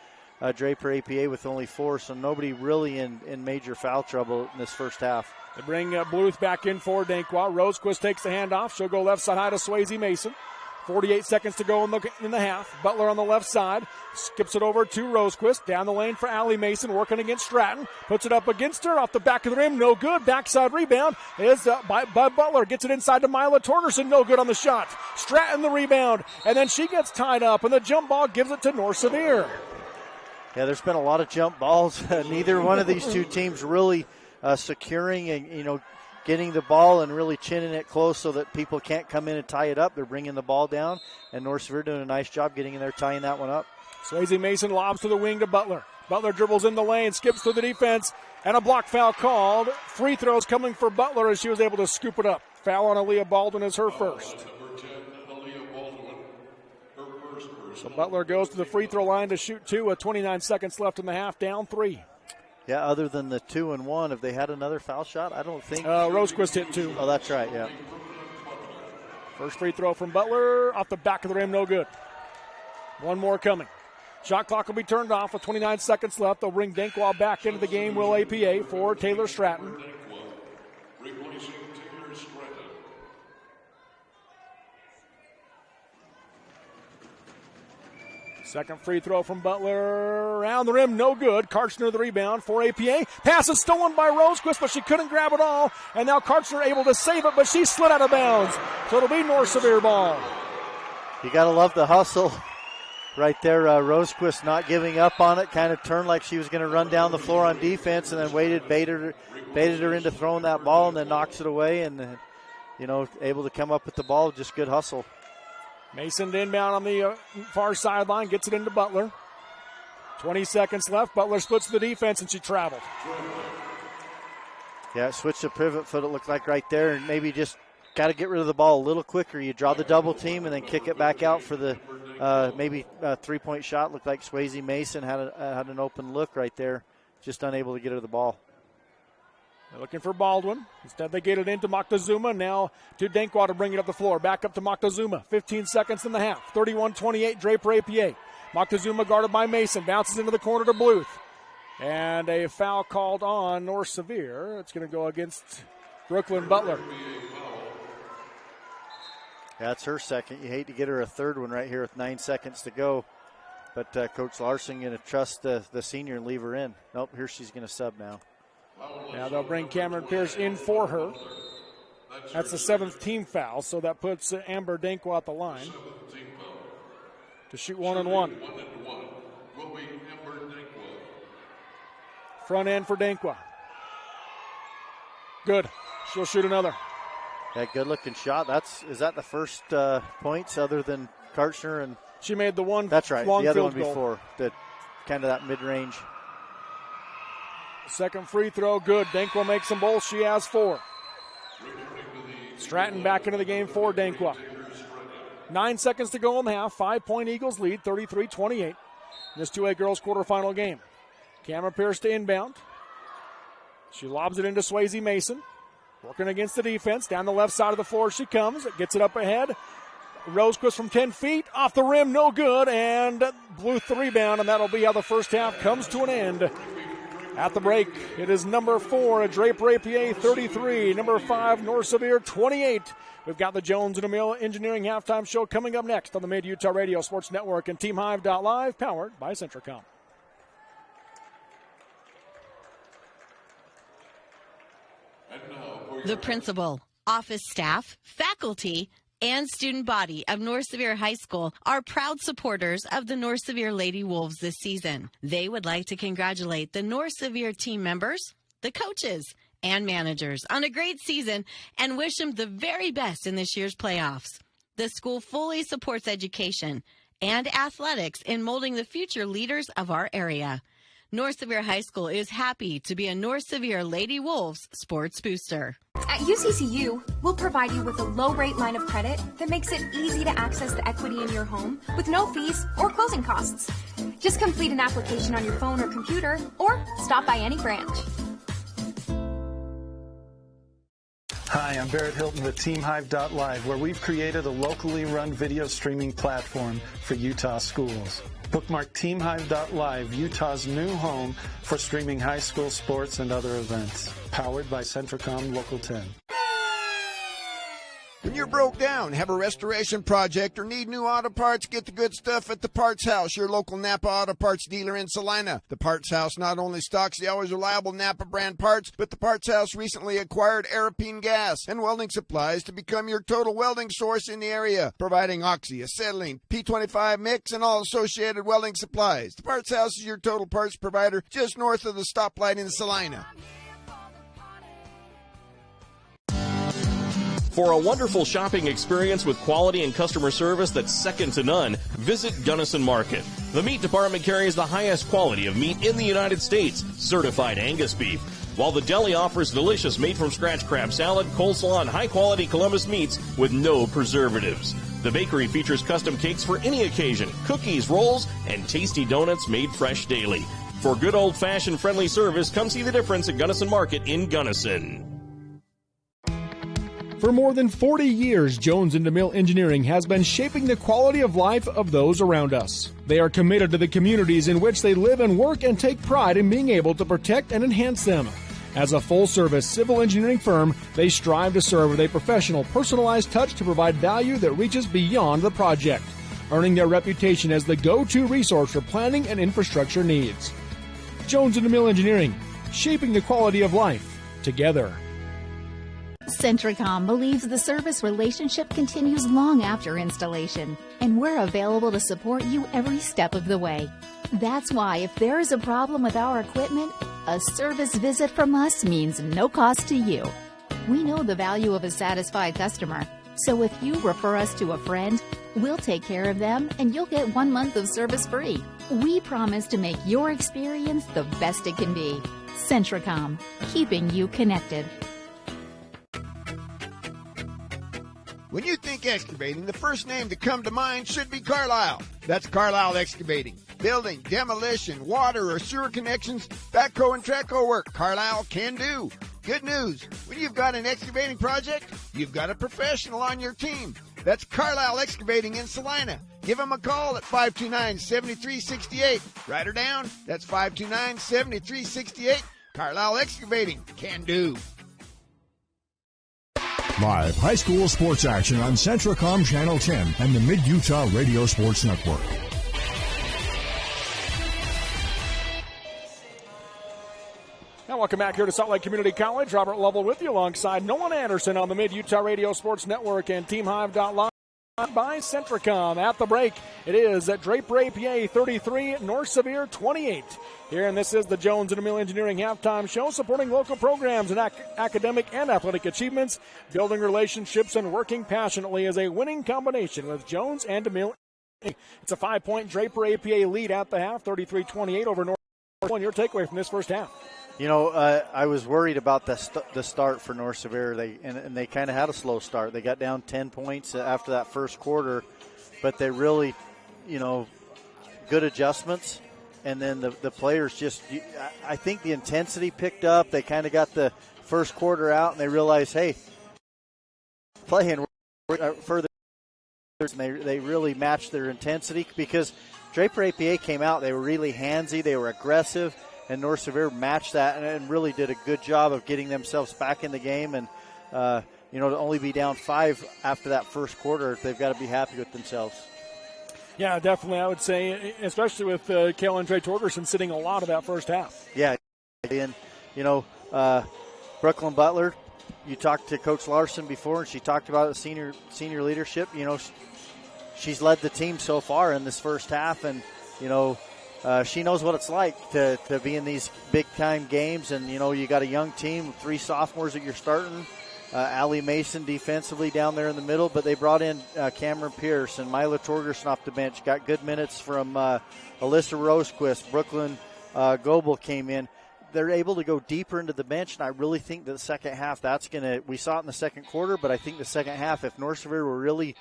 Draper APA with only 4, so nobody really in major foul trouble in this first half. They bring Bluth back in for Denkwa. Rosequist takes the handoff. She'll go left side high to Swayze Mason. 48 seconds to go in the half. Butler on the left side. Skips it over to Rosequist. Down the lane for Allie Mason, working against Stratton. Puts it up against her. Off the back of the rim. No good. Backside rebound is by Butler. Gets it inside to Mila Torgerson. No good on the shot. Stratton the rebound. And then she gets tied up. And the jump ball gives it to North Sevier. Yeah, there's been a lot of jump balls. Neither one of these two teams really securing and, getting the ball and really chinning it close so that people can't come in and tie it up. They're bringing the ball down, and North Sevier doing a nice job getting in there, tying that one up. Swayze Mason lobs to the wing to Butler. Butler dribbles in the lane, skips through the defense, and a block foul called. Free throws coming for Butler as she was able to scoop it up. Foul on Aaliyah Baldwin is her first. So Butler goes to the free throw line to shoot 2 with 29 seconds left in the half, down 3. Yeah, other than the 2 and 1, have they had another foul shot? I don't think. Rosequist hit 2. Oh, that's right, yeah. First free throw from Butler, off the back of the rim, no good. One more coming. Shot clock will be turned off with 29 seconds left. They'll bring Denkwa back into the game, will APA, for Taylor Stratton. Second free throw from Butler. Around the rim, no good. Karchner the rebound for APA. Pass is stolen by Rosequist, but she couldn't grab it all. And now Karchner able to save it, but she slid out of bounds. So it'll be North Sevier ball. You got to love the hustle right there. Rosequist not giving up on it. Kind of turned like she was going to run down the floor on defense and then baited her into throwing that ball and then knocks it away. And, able to come up with the ball. Just good hustle. Mason inbound on the far sideline, gets it into Butler. 20 seconds left. Butler splits the defense, and she traveled. Yeah, switch to pivot foot, it looked like right there, and maybe just got to get rid of the ball a little quicker. You draw the double team and then kick it back out for the maybe a three-point shot. Looked like Swayze Mason had an open look right there, just unable to get her the ball. They're looking for Baldwin. Instead, they get it into Moctezuma. Now to Denkwa to bring it up the floor. Back up to Moctezuma. 15 seconds in the half. 31-28, Draper APA. Moctezuma guarded by Mason. Bounces into the corner to Bluth. And a foul called on North Sevier. It's going to go against Brooklyn Butler. That's her second. You hate to get her a third one right here with 9 seconds to go. But Coach Larson going to trust the senior and leave her in. Nope, here she's going to sub now. Now they'll bring Cameron Pierce in for her. That's the 7th team foul, so that puts Amber Denkwa at the line to shoot 1-and-1. Front end for Denkwa. Good. She'll shoot another. Yeah, good-looking shot. Is that the first points other than Karchner? And she made the one. That's right. Long the other field one before, the kind of that mid-range. Second free throw, good. Denkwa makes them both. She has 4. Stratton back into the game for Denkwa. 9 seconds to go in the half. 5-point Eagles lead, 33-28. In this 2A girls quarterfinal game. Cameron Pierce to inbound. She lobs it into Swayze Mason. Working against the defense. Down the left side of the floor she comes. Gets it up ahead. Rosequist from 10 feet. Off the rim, no good. And Bluth the rebound, and that'll be how the first half comes to an end. At the break, it is number 4, Draper APA 33, number 5, North Sevier 28. We've got the Jones and DeMille Engineering Halftime Show coming up next on the Mid-Utah Radio Sports Network and TeamHive.live, powered by Centricom. The principal, office staff, faculty, and student body of North Sevier High School are proud supporters of the North Sevier Lady Wolves this season. They would like to congratulate the North Sevier team members, the coaches, and managers on a great season and wish them the very best in this year's playoffs. The school fully supports education and athletics in molding the future leaders of our area. North Sevier High School is happy to be a North Sevier Lady Wolves sports booster. At UCCU, we'll provide you with a low-rate line of credit that makes it easy to access the equity in your home with no fees or closing costs. Just complete an application on your phone or computer or stop by any branch. Hi, I'm Barrett Hilton with TeamHive.live, where we've created a locally run video streaming platform for Utah schools. Bookmark TeamHive.live, Utah's new home for streaming high school sports and other events. Powered by Centricom Local 10. When you're broke down, have a restoration project, or need new auto parts, get the good stuff at the Parts House, your local Napa Auto Parts dealer in Salina. The Parts House not only stocks the always reliable Napa brand parts, but the Parts House recently acquired Arapine Gas and welding supplies to become your total welding source in the area, providing oxy, acetylene, P25 mix, and all associated welding supplies. The Parts House is your total parts provider just north of the stoplight in Salina. For a wonderful shopping experience with quality and customer service that's second to none, visit Gunnison Market. The meat department carries the highest quality of meat in the United States, certified Angus beef, while the deli offers delicious made-from-scratch crab salad, coleslaw, and high-quality Columbus meats with no preservatives. The bakery features custom cakes for any occasion, cookies, rolls, and tasty donuts made fresh daily. For good old-fashioned friendly service, come see the difference at Gunnison Market in Gunnison. For more than 40 years, Jones and DeMille Engineering has been shaping the quality of life of those around us. They are committed to the communities in which they live and work and take pride in being able to protect and enhance them. As a full-service civil engineering firm, they strive to serve with a professional, personalized touch to provide value that reaches beyond the project, earning their reputation as the go-to resource for planning and infrastructure needs. Jones and DeMille Engineering, shaping the quality of life together. Centricom believes the service relationship continues long after installation, and we're available to support you every step of the way. That's why if there is a problem with our equipment, a service visit from us means no cost to you. We know the value of a satisfied customer, so if you refer us to a friend, we'll take care of them and you'll get 1 month of service free. We promise to make your experience the best it can be. Centricom, keeping you connected. When you think excavating, the first name to come to mind should be Carlisle. That's Carlisle Excavating. Building, demolition, water or sewer connections, backhoe and trackhoe work, Carlisle can do. Good news, when you've got an excavating project, you've got a professional on your team. That's Carlisle Excavating in Salina. Give them a call at 529-7368. Write her down. That's 529-7368. Carlisle Excavating can do. Live high school sports action on Centricom Channel 10 and the Mid-Utah Radio Sports Network. Now welcome back here to Salt Lake Community College. Robert Lovell with you alongside Nolan Anderson on the Mid-Utah Radio Sports Network and TeamHive.live by Centricom. At the break, it is at Draper APA 33, North Sevier 28. Here, and this is the Jones and DeMille Engineering Halftime Show, supporting local programs and academic and athletic achievements, building relationships, and working passionately as a winning combination with Jones and DeMille. It's a 5-point Draper APA lead at the half, 33-28 over North. And your takeaway from this first half? You know, I was worried about the start for North Sevier. They kind of had a slow start. They got down 10 points after that first quarter, but they really, good adjustments. And then the players just, I think the intensity picked up. They kind of got the first quarter out, and they realized, hey, playing further. And they really matched their intensity because Draper APA came out. They were really handsy. They were aggressive. And North Sevier matched that and really did a good job of getting themselves back in the game. And to only be down 5 after that first quarter, they've got to be happy with themselves. Yeah, definitely. I would say, especially with Kalen Trey Torgerson sitting a lot of that first half. Yeah, and Brooklyn Butler, you talked to Coach Larson before, and she talked about the senior leadership. She's led the team so far in this first half, and she knows what it's like to be in these big time games. And you got a young team, 3 sophomores that you're starting. Allie Mason defensively down there in the middle, but they brought in Cameron Pierce and Mila Torgerson off the bench. Got good minutes from Alyssa Rosequist. Brooklyn Goebel came in. They're able to go deeper into the bench, and I really think that the second half, we saw it in the second quarter, but I think the second half, if North Sevier will really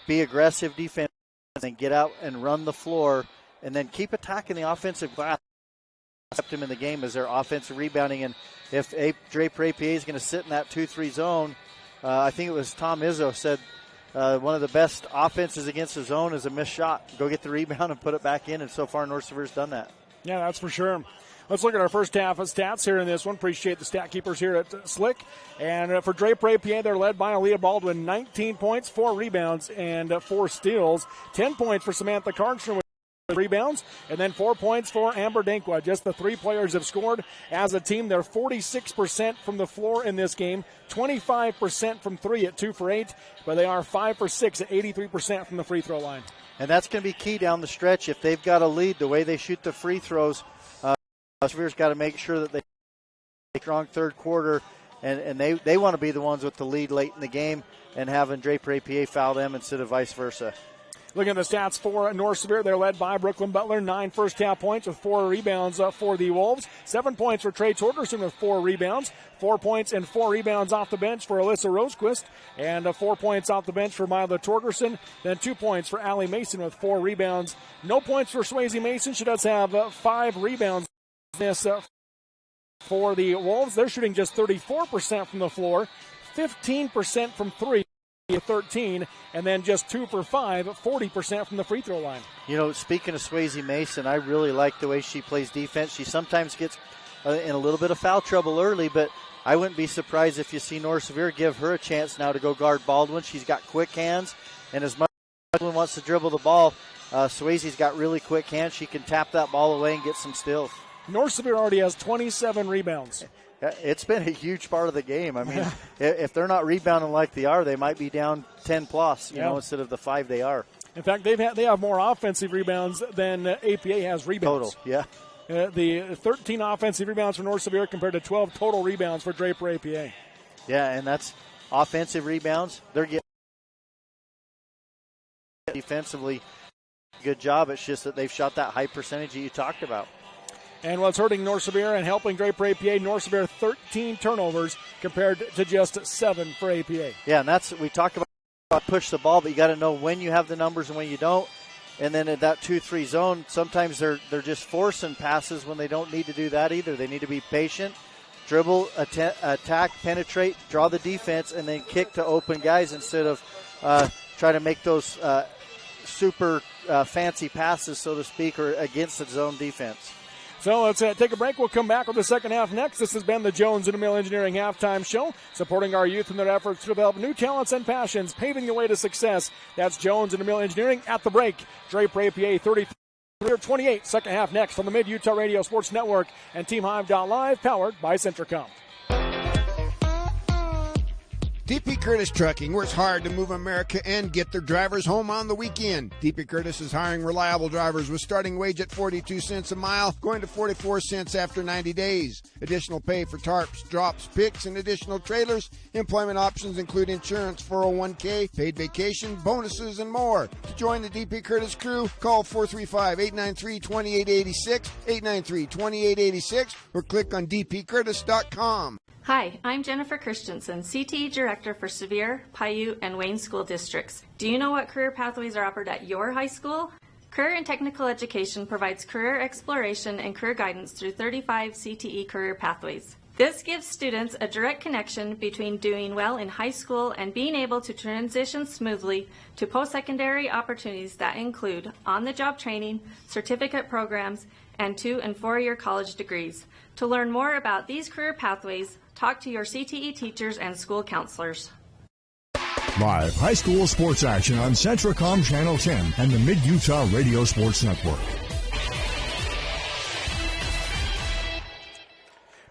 be aggressive defense and get out and run the floor and then keep attacking the offensive glass, kept him in the game as their offensive rebounding. And if Draper APA is going to sit in that 2-3 zone, I think it was Tom Izzo said one of the best offenses against the zone is a missed shot. Go get the rebound and put it back in, and so far North Sevier's done that. Yeah, that's for sure. Let's look at our first half of stats here in this one. Appreciate the stat keepers here at Slick. And for Draper APA, they're led by Aaliyah Baldwin, 19 points, 4 rebounds, and 4 steals. 10 points for Samantha Karchner with rebounds, and then 4 points for Amber Dankwa. Just the 3 players have scored. As a team, they're 46% from the floor in this game, 25% from 3 at 2 for 8, but they are 5 for 6 at 83% from the free throw line. And that's going to be key down the stretch. If they've got a lead, the way they shoot the free throws, Sevier's got to make sure that they make a strong third quarter, and they want to be the ones with the lead late in the game and having Draper APA foul them instead of vice versa. Looking at the stats for North Sevier, they're led by Brooklyn Butler, 9 first-half points with 4 rebounds for the Wolves. 7 points for Trey Torgerson with 4 rebounds. 4 points and 4 rebounds off the bench for Alyssa Rosequist. And 4 points off the bench for Mila Torgerson. Then 2 points for Allie Mason with 4 rebounds. No points for Swayze Mason. She does have 5 rebounds. This for the Wolves, they're shooting just 34% from the floor, 15% from 3. 13, and then just 2 for 5, 40% from the free throw line. Speaking of Swayze Mason, I really like the way she plays defense. She sometimes gets in a little bit of foul trouble early, but I wouldn't be surprised if you see North Sevier give her a chance now to go guard Baldwin. She's got quick hands, and as much as Baldwin wants to dribble the ball, Swayze's got really quick hands. She can tap that ball away and get some steals. North Sevier already has 27 rebounds. It's been a huge part of the game. I mean, if they're not rebounding like they are, they might be down 10 plus, instead of the 5 they are. In fact, they have more offensive rebounds than APA has rebounds. Total, yeah. The 13 offensive rebounds for North Sevier compared to 12 total rebounds for Draper APA. Yeah, and that's offensive rebounds. They're getting defensively good job. It's just that they've shot that high percentage that you talked about. And what's hurting North Sevier and helping Draper APA, North Sevier 13 turnovers compared to just 7 for APA. Yeah, and we talk about push the ball, but you got to know when you have the numbers and when you don't. And then in that 2-3 zone, sometimes they're just forcing passes when they don't need to do that either. They need to be patient, dribble, attack, penetrate, draw the defense, and then kick to open guys instead of try to make those super fancy passes, so to speak, or against the zone defense. So let's take a break. We'll come back with the second half next. This has been the Jones and Mill Engineering Halftime Show, supporting our youth in their efforts to develop new talents and passions, paving the way to success. That's Jones and Mill Engineering at the break. Draper APA 33-28. Second half next on the Mid-Utah Radio Sports Network and TeamHive.live, powered by Centricom. DP Curtis Trucking works hard to move America and get their drivers home on the weekend. DP Curtis is hiring reliable drivers with starting wage at 42 cents a mile, going to 44 cents after 90 days. Additional pay for tarps, drops, picks, and additional trailers. Employment options include insurance, 401k, paid vacation, bonuses, and more. To join the DP Curtis crew, call 435-893-2886, 893-2886, or click on dpcurtis.com. Hi, I'm Jennifer Christensen, CTE Director for Sevier, Paiute, and Wayne School Districts. Do you know what career pathways are offered at your high school? Career and Technical Education provides career exploration and career guidance through 35 CTE career pathways. This gives students a direct connection between doing well in high school and being able to transition smoothly to post-secondary opportunities that include on-the-job training, certificate programs, and 2- and 4-year college degrees. To learn more about these career pathways, talk to your CTE teachers and school counselors. Live high school sports action on Centracom Channel 10 and the Mid-Utah Radio Sports Network.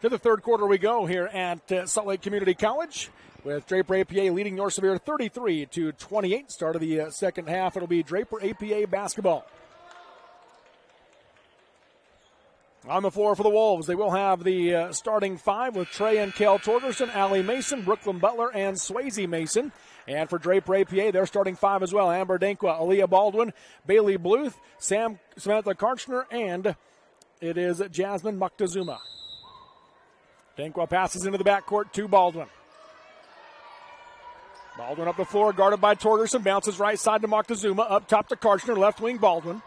To the third quarter we go here at Salt Lake Community College, with Draper APA leading North Sevier 33-28. Start of the second half, it'll be Draper APA basketball. On the floor for the Wolves, they will have the starting five with Trey and Kel Torgerson, Allie Mason, Brooklyn Butler, and Swayze Mason. And for Draper APA, they're starting five as well. Amber Dankwa, Aaliyah Baldwin, Bailey Bluth, Samantha Karchner, and it is Jasmine Moctezuma. Dankwa passes into the backcourt to Baldwin. Baldwin up the floor, guarded by Torgerson, bounces right side to Moctezuma, up top to Karchner, left wing Baldwin.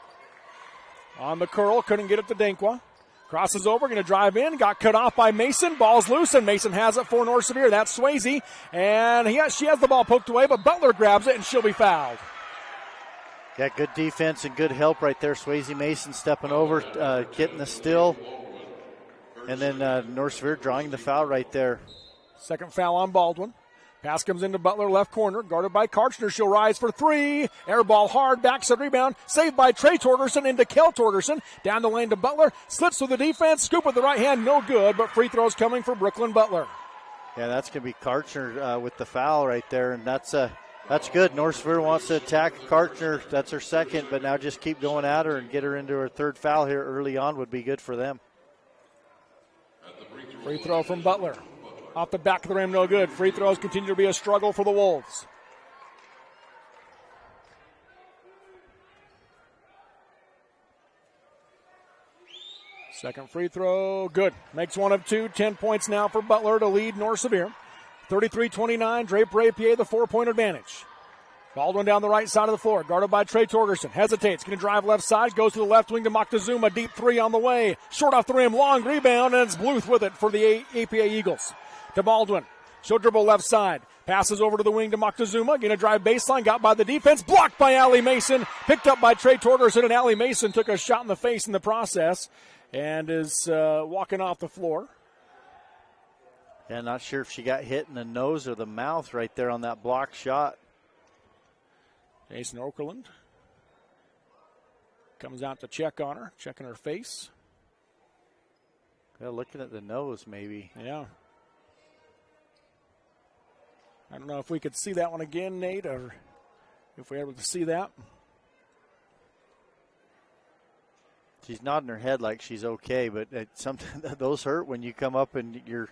On the curl, couldn't get it to Dankwa. Crosses over, going to drive in, got cut off by Mason. Ball's loose, and Mason has it for North Sevier. That's Swayze, and she has the ball poked away, but Butler grabs it, and she'll be fouled. Got good defense and good help right there. Swayze Mason stepping over, getting the steal, and then North Sevier drawing the foul right there. Second foul on Baldwin. Pass comes into Butler, left corner, guarded by Karchner. She'll rise for three. Air ball hard, backside rebound. Saved by Trey Torgerson into Kel Torgerson. Down the lane to Butler. Slits through the defense. Scoop with the right hand, no good, but free throws coming for Brooklyn Butler. Yeah, that's going to be Karchner with the foul right there, and that's good. North Sevier wants to attack Karchner. That's her second, but now just keep going at her and get her into her third foul here early on would be good for them. Free throw from Butler. Off the back of the rim, no good. Free throws continue to be a struggle for the Wolves. Second free throw, good. Makes one of two. 10 points now for Butler to lead North Sevier. 33-29, Draper APA, the 4-point advantage. Baldwin down the right side of the floor, guarded by Trey Torgerson. Hesitates, going to drive left side, goes to the left wing to Moctezuma. Deep three on the way. Short off the rim, long rebound, and it's Bluth with it for the APA Eagles. To Baldwin. She'll dribble left side. Passes over to the wing to Moctezuma. Going to drive baseline. Got by the defense. Blocked by Allie Mason. Picked up by Trey Torgerson. And Allie Mason took a shot in the face in the process. And is walking off the floor. Yeah, not sure if she got hit in the nose or the mouth right there on that block shot. Jason Okerlund comes out to check on her. Checking her face. Yeah, looking at the nose maybe. Yeah. I don't know if we could see that one again, Nate, or if we're able to see that. She's nodding her head like she's okay, but those hurt when you come up and you're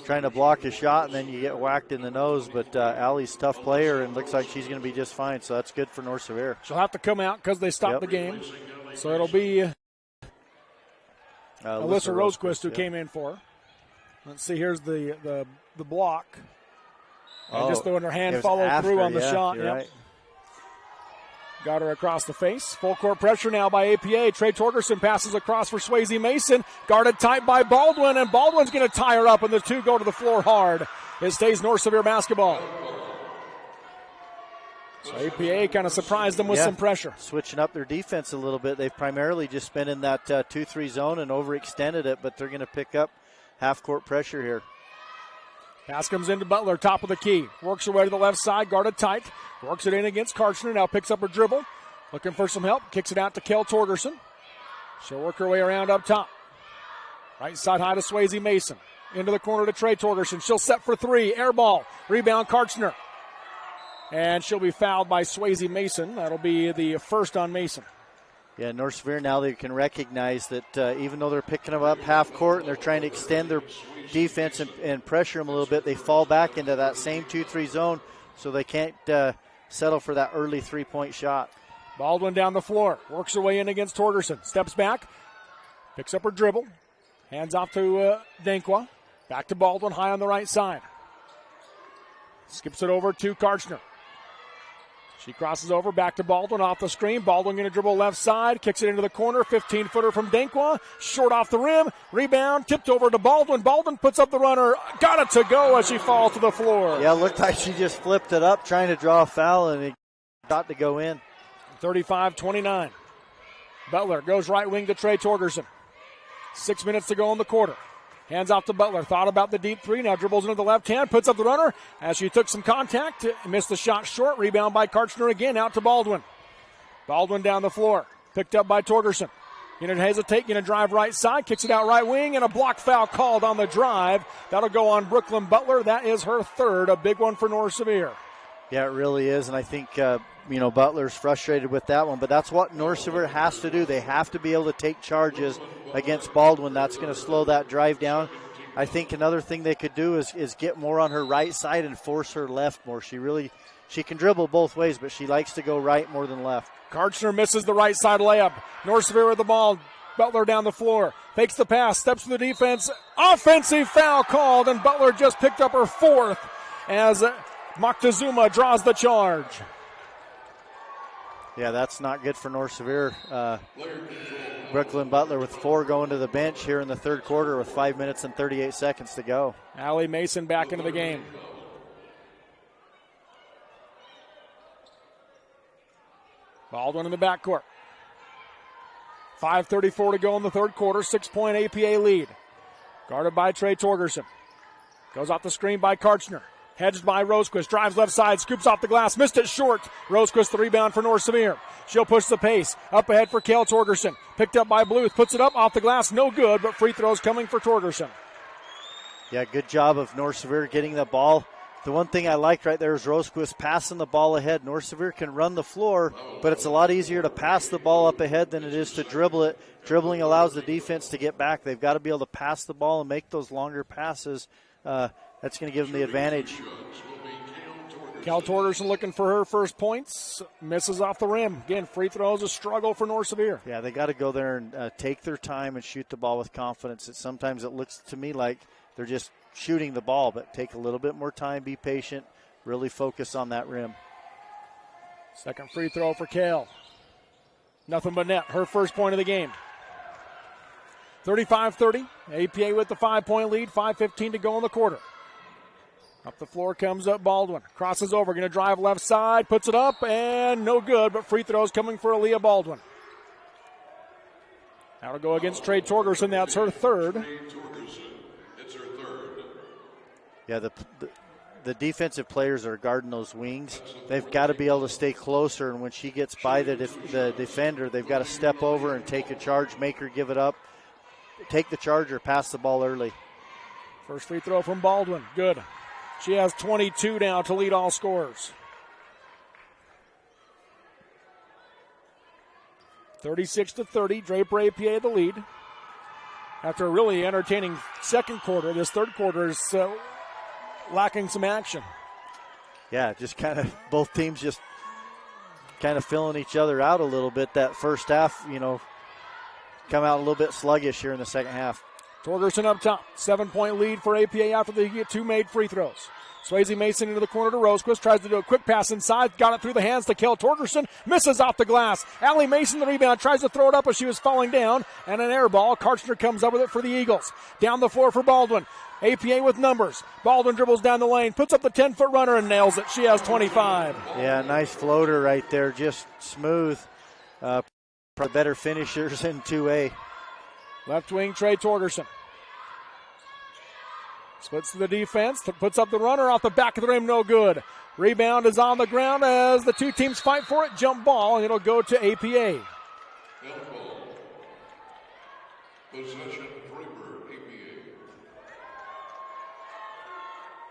trying to block a shot and then you get whacked in the nose. But Allie's a tough player and looks like she's going to be just fine, so that's good for North Sevier. She'll have to come out because they stopped the game. So it'll be Alyssa Rosequist who came in for her. Let's see, here's the block. And just throwing her hand followed through on the shot. Yep. Right. Got her across the face. Full court pressure now by APA. Trey Torgerson passes across for Swayze Mason. Guarded tight by Baldwin, and Baldwin's going to tie her up, and the two go to the floor hard. It stays North Sevier basketball. So APA kind of surprised them with some pressure. Switching up their defense a little bit. They've primarily just been in that 2-3 zone and overextended it, but they're going to pick up half-court pressure here. Pass comes into Butler, top of the key. Works her way to the left side, guarded tight. Works it in against Karchner, now picks up her dribble. Looking for some help, kicks it out to Kel Torgerson. She'll work her way around up top. Right side high to Swayze Mason. Into the corner to Trey Torgerson. She'll set for three, air ball. Rebound Karchner. And she'll be fouled by Swayze Mason. That'll be the first on Mason. Yeah, North Sevier now they can recognize that even though they're picking them up half court and they're trying to extend their defense and pressure them a little bit, they fall back into that same 2-3 zone, so they can't settle for that early three-point shot. Baldwin down the floor, works her way in against Torgerson, steps back, picks up her dribble, hands off to Dankwa, back to Baldwin, high on the right side. Skips it over to Karchner. She crosses over, back to Baldwin, off the screen. Baldwin going to dribble left side, kicks it into the corner, 15-footer from Dankwa, short off the rim, rebound, tipped over to Baldwin. Baldwin puts up the runner, got it to go as she falls to the floor. Yeah, it looked like she just flipped it up, trying to draw a foul, and it got to go in. 35-29. Butler goes right wing to Trey Torgerson. 6 minutes to go in the quarter. Hands off to Butler. Thought about the deep three. Now dribbles into the left hand. Puts up the runner as she took some contact. Missed the shot short. Rebound by Karchner again. Out to Baldwin. Baldwin down the floor. Picked up by Torgerson. Going to hesitate. Going to drive right side. Kicks it out right wing. And a block foul called on the drive. That'll go on Brooklyn Butler. That is her third. A big one for North Sevier. Yeah, it really is. And I think, Butler's frustrated with that one. But that's what North Sevier has to do. They have to be able to take charges against Baldwin. That's going to slow that drive down. I think another thing they could do is get more on her right side and force her left more. She can dribble both ways, but she likes to go right more than left. Karchner misses the right side layup. North Sevier with the ball. Butler down the floor. Fakes the pass. Steps to the defense. Offensive foul called, and Butler just picked up her fourth as Moctezuma draws the charge. Yeah, that's not good for North Sevier. Brooklyn Butler with 4 going to the bench here in the third quarter with 5 minutes and 38 seconds to go. Allie Mason back into the game. Baldwin in the backcourt. 5:34 to go in the third quarter. 6-point APA lead. Guarded by Trey Torgerson. Goes off the screen by Karchner. Hedged by Rosequist. Drives left side. Scoops off the glass. Missed it short. Rosequist the rebound for North Sevier. She'll push the pace. Up ahead for Kale Torgerson. Picked up by Bluth. Puts it up off the glass. No good, but free throws coming for Torgerson. Yeah, good job of North Sevier getting the ball. The one thing I liked right there is Rosequist passing the ball ahead. North Sevier can run the floor, but it's a lot easier to pass the ball up ahead than it is to dribble it. Dribbling allows the defense to get back. They've got to be able to pass the ball and make those longer passes. That's going to give them the advantage. Cal Torgerson looking for her first points. Misses off the rim. Again, free throws a struggle for North Sevier. Yeah, they got to go there and take their time and shoot the ball with confidence. Sometimes it looks to me like they're just shooting the ball, but take a little bit more time, be patient, really focus on that rim. Second free throw for Kale. Nothing but net. Her first point of the game. 35-30. APA with the 5-point lead. 5:15 to go in the quarter. Up the floor comes up Baldwin. Crosses over. Going to drive left side. Puts it up and no good, but free throws coming for Aaliyah Baldwin. That'll go against Trey Torgerson. That's her third. Yeah, the defensive players that are guarding those wings, they've got to be able to stay closer, and when she gets by the defender, they've got to step over and take a charge, make her give it up, take the charge or pass the ball early. First free throw from Baldwin. Good. She has 22 now to lead all scorers. 36-30, Draper APA the lead. After a really entertaining second quarter, this third quarter is lacking some action. Yeah, just kind of both teams just kind of filling each other out a little bit. That first half, come out a little bit sluggish here in the second half. Torgerson up top. 7-point lead for APA after they get 2 made free throws. Swayze Mason into the corner to Rosequist. Tries to do a quick pass inside. Got it through the hands to Kel Torgerson. Misses off the glass. Allie Mason the rebound. Tries to throw it up as she was falling down. And an air ball. Karchner comes up with it for the Eagles. Down the floor for Baldwin. APA with numbers. Baldwin dribbles down the lane. Puts up the 10-foot runner and nails it. She has 25. Yeah, nice floater right there. Just smooth. Better finishers in 2A. Left wing Trey Torgerson. Splits to the defense, puts up the runner off the back of the rim, no good. Rebound is on the ground as the two teams fight for it. Jump ball, and it'll go to APA. Possession, Draper, APA.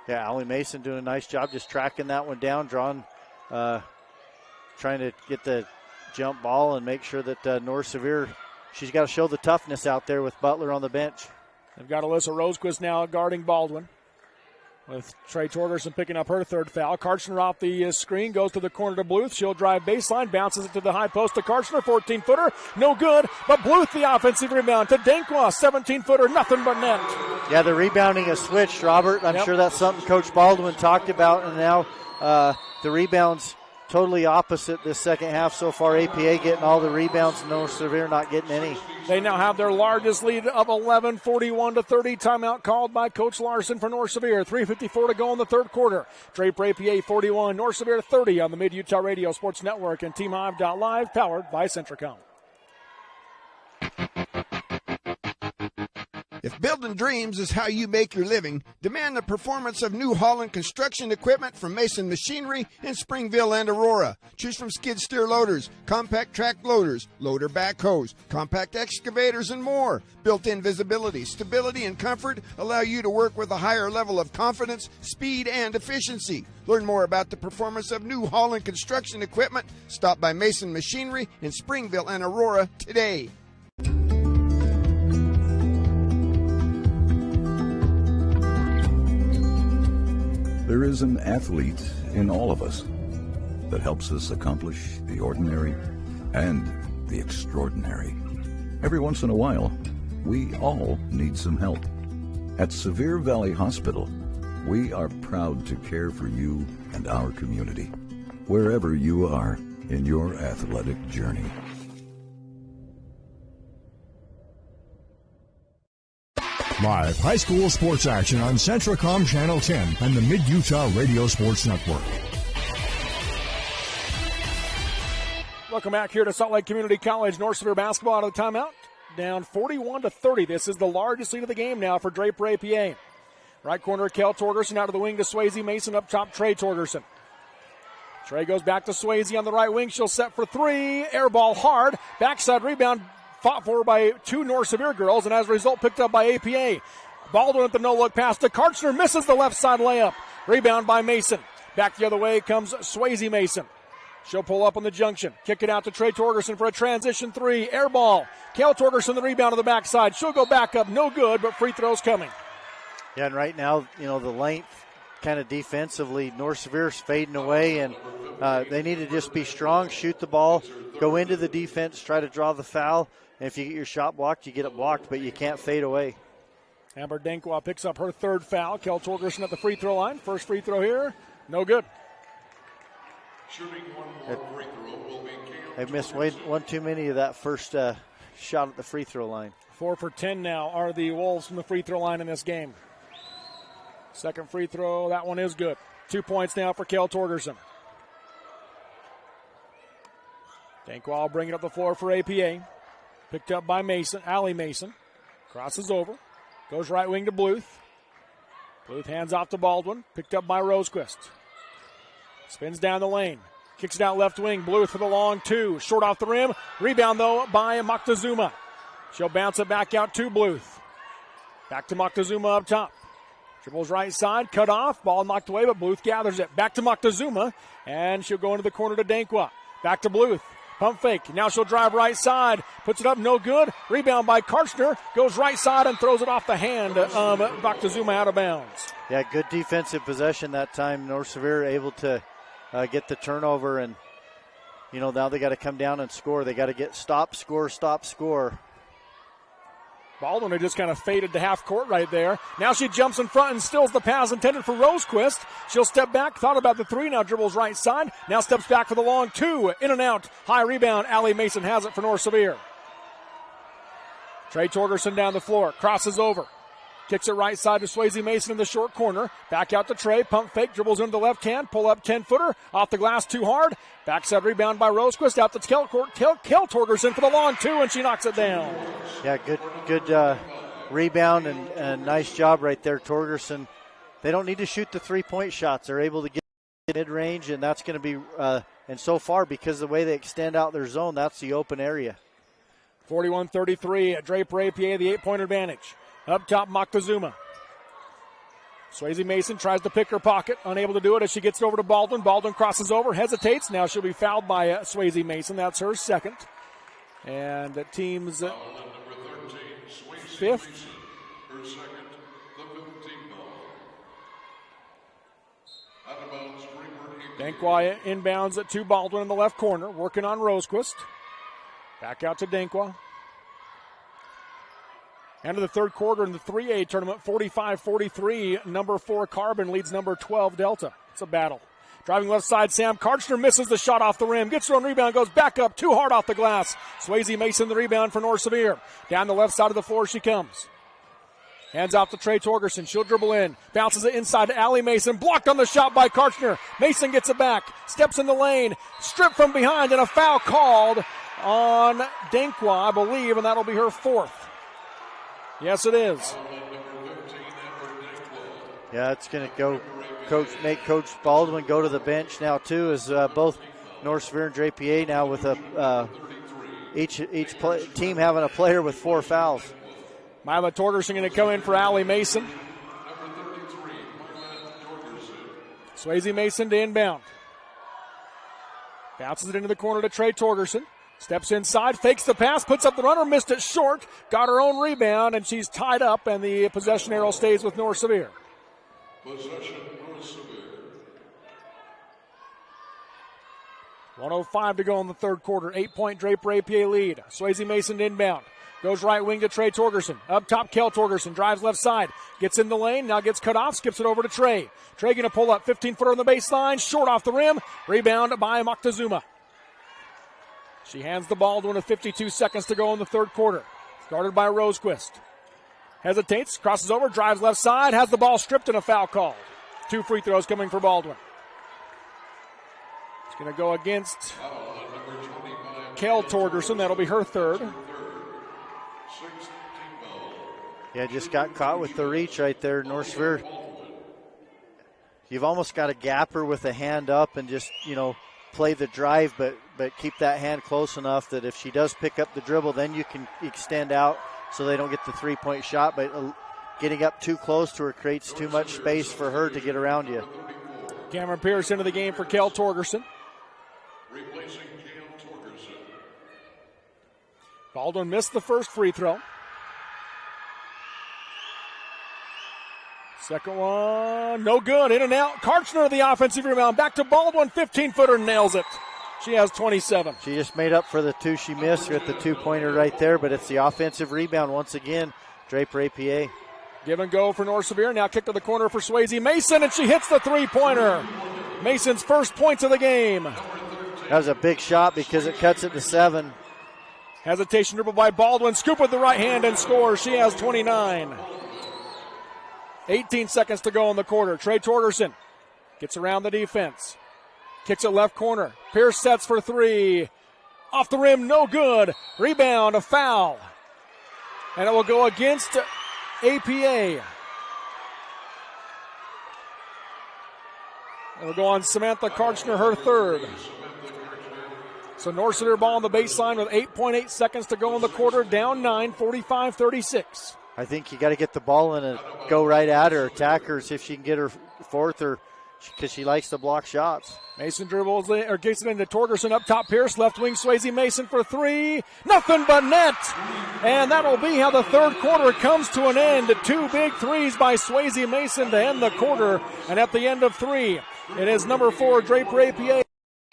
Yeah, Allie Mason doing a nice job just tracking that one down, trying to get the jump ball and make sure that North Sevier, she's got to show the toughness out there with Butler on the bench. They've got Alyssa Rosequist now guarding Baldwin, with Trey Torgerson picking up her third foul. Karchner off the screen, goes to the corner to Bluth. She'll drive baseline, bounces it to the high post to Karchner, 14-footer, no good. But Bluth the offensive rebound to Denkwa, 17-footer, nothing but net. Yeah, the rebounding has switched, Robert. I'm sure that's something Coach Baldwin talked about, and now the rebounds totally opposite this second half so far. APA getting all the rebounds, North Sevier not getting any. They now have their largest lead of 11, 41-30. Timeout called by Coach Larson for North Sevier. 3:54 to go in the third quarter. Draper APA 41, North Sevier 30 on the Mid-Utah Radio Sports Network and TeamHive.live, powered by Centricom. If If building dreams is how you make your living, demand the performance of New Holland construction equipment from Mason Machinery in Springville and Aurora. Choose from skid steer loaders, compact track loaders, loader backhoes, compact excavators, and more. Built-in visibility, stability, and comfort allow you to work with a higher level of confidence, speed, and efficiency. Learn more about the performance of New Holland construction equipment. Stop by Mason Machinery in Springville and Aurora today. There is an athlete in all of us that helps us accomplish the ordinary and the extraordinary. Every once in a while, we all need some help. At Sevier Valley Hospital, we are proud to care for you and our community, wherever you are in your athletic journey. Live high school sports action on Centracom Channel 10 and the Mid-Utah Radio Sports Network. Welcome back here to Salt Lake Community College. North Sevier basketball out of the timeout. Down 41-30. This is the largest lead of the game now for Draper APA. Right corner, Kel Torgerson out of the wing to Swayze Mason. Up top, Trey Torgerson. Trey goes back to Swayze on the right wing. She'll set for three. Air ball hard. Backside rebound fought for by two North Sevier girls, and as a result picked up by APA. Baldwin at the no-look pass to Karchner. Misses the left side layup. Rebound by Mason. Back the other way comes Swayze Mason. She'll pull up on the junction. Kick it out to Trey Torgerson for a transition three. Air ball. Kel Torgerson the rebound on the backside. She'll go back up. No good, but free throws coming. Yeah, and right now, the length kind of defensively, North Sevier's fading away, and they need to just be strong, shoot the ball, go into the defense, try to draw the foul. And if you get your shot blocked, you get it blocked, but you can't fade away. Amber Denkwa picks up her third foul. Kel Torgerson at the free throw line. First free throw here, no good. Shooting one more free throw will be Kel. They've missed one too many of that first shot at the free throw line. 4 for 10 now are the Wolves from the free throw line in this game. Second free throw, that one is good. 2 points now for Kel Torgerson. Denkwa will bring it up the floor for APA. Picked up by Mason, Allie Mason. Crosses over. Goes right wing to Bluth. Bluth hands off to Baldwin. Picked up by Rosequist. Spins down the lane. Kicks it out left wing. Bluth for the long two. Short off the rim. Rebound, though, by Moctezuma. She'll bounce it back out to Bluth. Back to Moctezuma up top. Dribbles right side. Cut off. Ball knocked away, but Bluth gathers it. Back to Moctezuma. And she'll go into the corner to Denkwa. Back to Bluth. Pump fake. Now she'll drive right side. Puts it up. No good. Rebound by Karchner. Goes right side and throws it off the hand of Moctezuma out of bounds. Yeah, good defensive possession that time. North Sevier able to get the turnover, and now they got to come down and score. They got to get stop, score. Baldwin had just kind of faded to half court right there. Now she jumps in front and steals the pass intended for Rosequist. She'll step back, thought about the three, now dribbles right side. Now steps back for the long two. In and out. High rebound. Allie Mason has it for North Sevier. Trey Torgerson down the floor. Crosses over. Kicks it right side to Swayze Mason in the short corner. Back out to Trey. Pump fake. Dribbles into the left hand. Pull up 10-footer. Off the glass too hard. Backside rebound by Rosequist. Out to Kel Torgerson for the long two, and she knocks it down. Yeah, good rebound and nice job right there, Torgerson. They don't need to shoot the three-point shots. They're able to get mid-range, and that's going to be and so far, because of the way they extend out their zone, that's the open area. 41-33 at Draper APA, the 8-point advantage. Up top, Moctezuma. Swayze Mason tries to pick her pocket, unable to do it as she gets it over to Baldwin. Baldwin crosses over, hesitates. Now she'll be fouled by Swayze Mason. That's her second. And the team's fifth. Her second, the 15th ball. Denkwa inbounds it to Baldwin in the left corner, working on Rosequist. Back out to Denkwa. End of the third quarter in the 3A tournament, 45-43. Number 4 Carbon leads number 12 Delta. It's a battle. Driving left side, Sam Karchner misses the shot off the rim. Gets her own rebound, goes back up, too hard off the glass. Swayze Mason the rebound for North Sevier. Down the left side of the floor she comes. Hands off to Trey Torgerson. She'll dribble in. Bounces it inside to Allie Mason. Blocked on the shot by Karchner. Mason gets it back. Steps in the lane. Stripped from behind, and a foul called on Denkwa, I believe, and that'll be her fourth. Yes, it is. Yeah, it's going to make Coach Baldwin go to the bench now too, as both North Sevier and Draper now with each team having a player with 4 fouls. Mila Torgerson going to come in for Allie Mason. Swayze Mason to inbound. Bounces it into the corner to Trey Torgerson. Steps inside, fakes the pass, puts up the runner, missed it short, got her own rebound, and she's tied up, and the possession arrow stays with North Sevier. Possession, North Sevier. 1:05 to go in the third quarter. 8-point Draper APA lead. Swayze Mason inbound. Goes right wing to Trey Torgerson. Up top, Kel Torgerson drives left side. Gets in the lane, now gets cut off, skips it over to Trey. Trey going to pull up 15-footer on the baseline, short off the rim. Rebound by Moctezuma. She hands the ball to with 52 seconds to go in the third quarter. Guarded by Rosequist. Hesitates, crosses over, drives left side, has the ball stripped and a foul called. 2 free throws coming for Baldwin. It's going to go against Kel Torgerson. That'll be her third. Yeah, just got caught with the reach right there, North Sevier. You've almost got to gap her with a hand up and just, play the drive, but keep that hand close enough that if she does pick up the dribble, then you can extend out so they don't get the 3-point shot. But getting up too close to her creates too much space for her to get around you. Cameron Pierce into the game for Kel Torgerson. Replacing Kel Torgerson. Baldwin missed the first free throw. Second one, no good. In and out. Karchner, the offensive rebound. Back to Baldwin. 15-footer, nails it. She has 27. She just made up for the 2 she missed with the 2-pointer right there, but it's the offensive rebound once again. Draper APA. Give and go for North Sevier. Now kick to the corner for Swayze Mason, and she hits the 3-pointer. Mason's first points of the game. That was a big shot because it cuts it to 7. Hesitation dribble by Baldwin. Scoop with the right hand and scores. She has 29. 18 seconds to go in the quarter. Trey Torgerson gets around the defense. Kicks it left corner. Pierce sets for 3. Off the rim, no good. Rebound, a foul. And it will go against APA. It will go on Samantha Karchner, her third. So North Sevier ball on the baseline with 8.8 seconds to go in the quarter. Down 9, 45-36. I think you got to get the ball in and go right at her, attack her, see if she can get her fourth, or because she likes to block shots. Mason dribbles in, or gets it into Torgerson. Up top, Pierce, left wing, Swayze Mason for 3. Nothing but net. And that'll be how the third quarter comes to an end. 2 big threes by Swayze Mason to end the quarter. And at the end of 3, it is number 4, Draper APA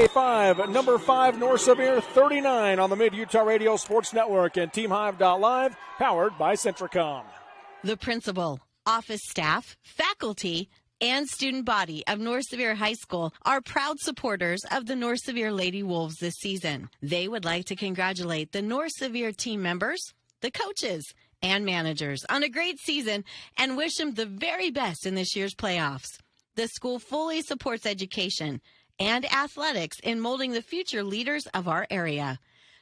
5, number 5, North Sevier 39 on the Mid-Utah Radio Sports Network and TeamHive.live, powered by Centricom. The principal, office staff, faculty, and student body of North Sevier High School are proud supporters of the North Sevier Lady Wolves this season. They would like to congratulate the North Sevier team members, the coaches, and managers on a great season and wish them the very best in this year's playoffs. The school fully supports education and athletics in molding the future leaders of our area.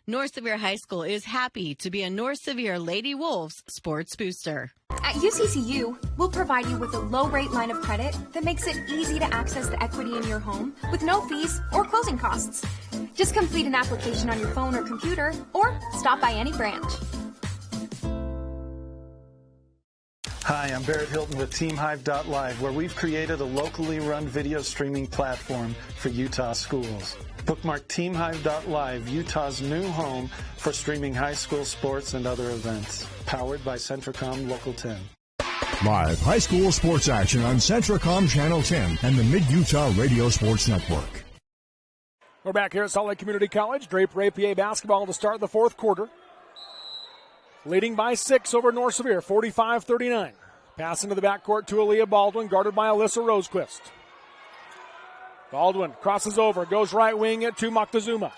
North Sevier High School is happy to be a North Sevier Lady Wolves sports booster. At UCCU, we'll provide you with a low-rate line of credit that makes it easy to access the equity in your home with no fees or closing costs. Just complete an application on your phone or computer or stop by any branch. Hi, I'm Barrett Hilton with TeamHive.live, where we've created a locally run video streaming platform for Utah schools. Bookmark TeamHive.live, Utah's new home for streaming high school sports and other events. Powered by Centricom Local 10. Live high school sports action on Centricom Channel 10 and the Mid-Utah Radio Sports Network. We're back here at Salt Lake Community College. Draper APA basketball to start the fourth quarter. Leading by 6 over North Sevier, 45-39. Pass into the backcourt to Aaliyah Baldwin, guarded by Alyssa Rosequist. Baldwin crosses over, goes right wing to Moctezuma.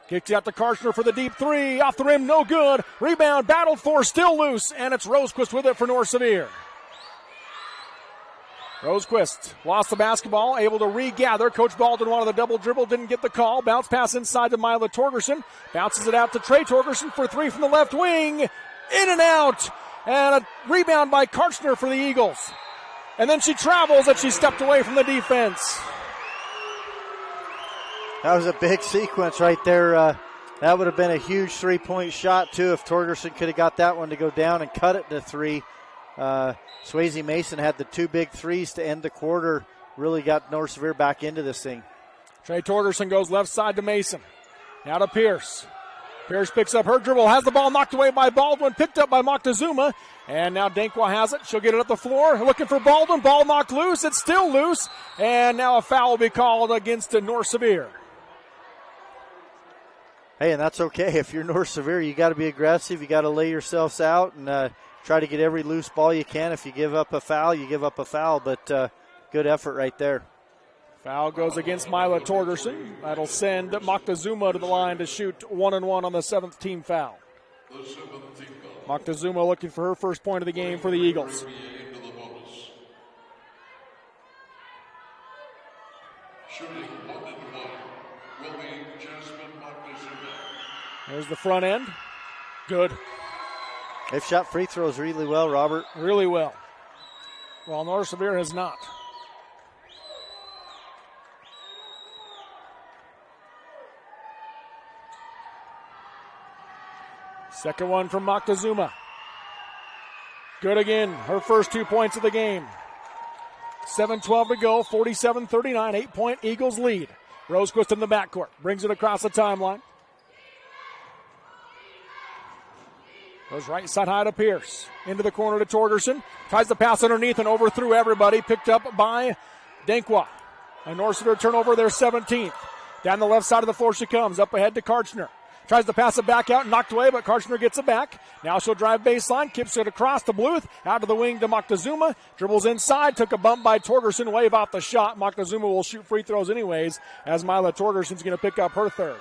Kicks out to Karchner for the deep 3. Off the rim, no good. Rebound, battled for, still loose, and it's Rosequist with it for North Sevier. Rosequist lost the basketball, able to regather. Coach Baldwin wanted the double dribble, didn't get the call. Bounce pass inside to Mila Torgerson. Bounces it out to Trey Torgerson for 3 from the left wing. In and out. And a rebound by Karchner for the Eagles. And then she travels and she stepped away from the defense. That was a big sequence right there. That would have been a huge three-point shot, too, if Torgerson could have got that one to go down and cut it to three. Swayze Mason had the two big threes to end the quarter. Really got North Sevier back into this thing. Trey Torgerson goes left side to Mason. Now to Pierce. Pierce picks up her dribble, has the ball knocked away by Baldwin, picked up by Moctezuma, and now Denkwa has it. She'll get it up the floor, looking for Baldwin. Ball knocked loose. It's still loose, and now a foul will be called against North Sevier. Hey, and that's okay. If you're North Sevier, you got to be aggressive. You got to lay yourselves out and try to get every loose ball you can. If you give up a foul, you give up a foul, but good effort right there. Foul goes against Mila Torgerson. That'll send Moctezuma to the line to shoot 1-and-1 on the seventh team foul. Moctezuma looking for her first point of the game for the Eagles. There's the front end. Good. They've shot free throws really well, Robert. Really well. Well, North Sevier has not. Second one from Moctezuma. Good again. Her first 2 points of the game. 7:12 to go. 47-39. 8-point Eagles lead. Rosequist in the backcourt. Brings it across the timeline. Goes right side high to Pierce. Into the corner to Torgerson. Tries to pass underneath and overthrew everybody. Picked up by Denkwa. A North Sevier turnover, their 17th. Down the left side of the floor she comes. Up ahead to Karchner. Tries to pass it back out, knocked away, but Karchner gets it back. Now she'll drive baseline, kips it across to Bluth, out to the wing to Moctezuma. Dribbles inside, took a bump by Torgerson, wave out the shot. Moctezuma will shoot free throws anyways, as Mila Torgerson's going to pick up her third.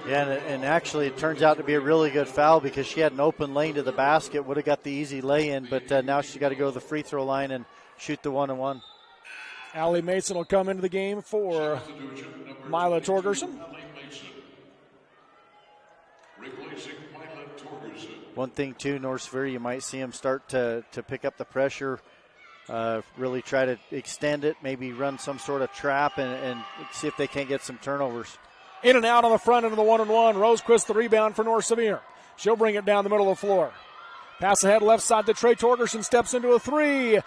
Yeah, and actually it turns out to be a really good foul because she had an open lane to the basket, would have got the easy lay-in, but now she's got to go to the free throw line and shoot the 1-and-1. Allie Mason will come into the game for Mila Torgerson. One thing, too, North Sevier, you might see them start to pick up the pressure, really try to extend it, maybe run some sort of trap and see if they can't get some turnovers. In and out on the front end of the 1-and-1. Rosequist the rebound for North Sevier. She'll bring it down the middle of the floor. Pass ahead left side to Trey Torgerson. Steps into a three.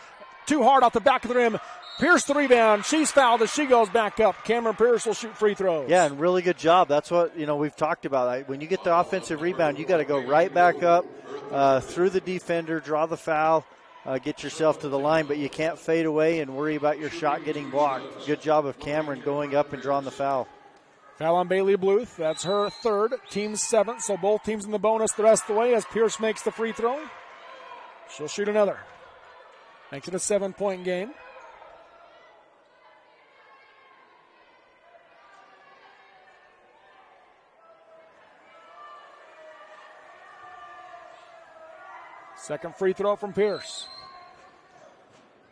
Too hard off the back of the rim. Pierce the rebound. She's fouled as she goes back up. Cameron Pierce will shoot free throws. Yeah, and really good job. That's what, we've talked about. When you get the offensive rebound, you got to go right back up through the defender, draw the foul, get yourself to the line, but you can't fade away and worry about your shot getting blocked. Good job of Cameron going up and drawing the foul. Foul on Bailey Bluth. That's her third, team's seventh, so both teams in the bonus the rest of the way as Pierce makes the free throw. She'll shoot another. Makes it a 7-point game. Second free throw from Pierce.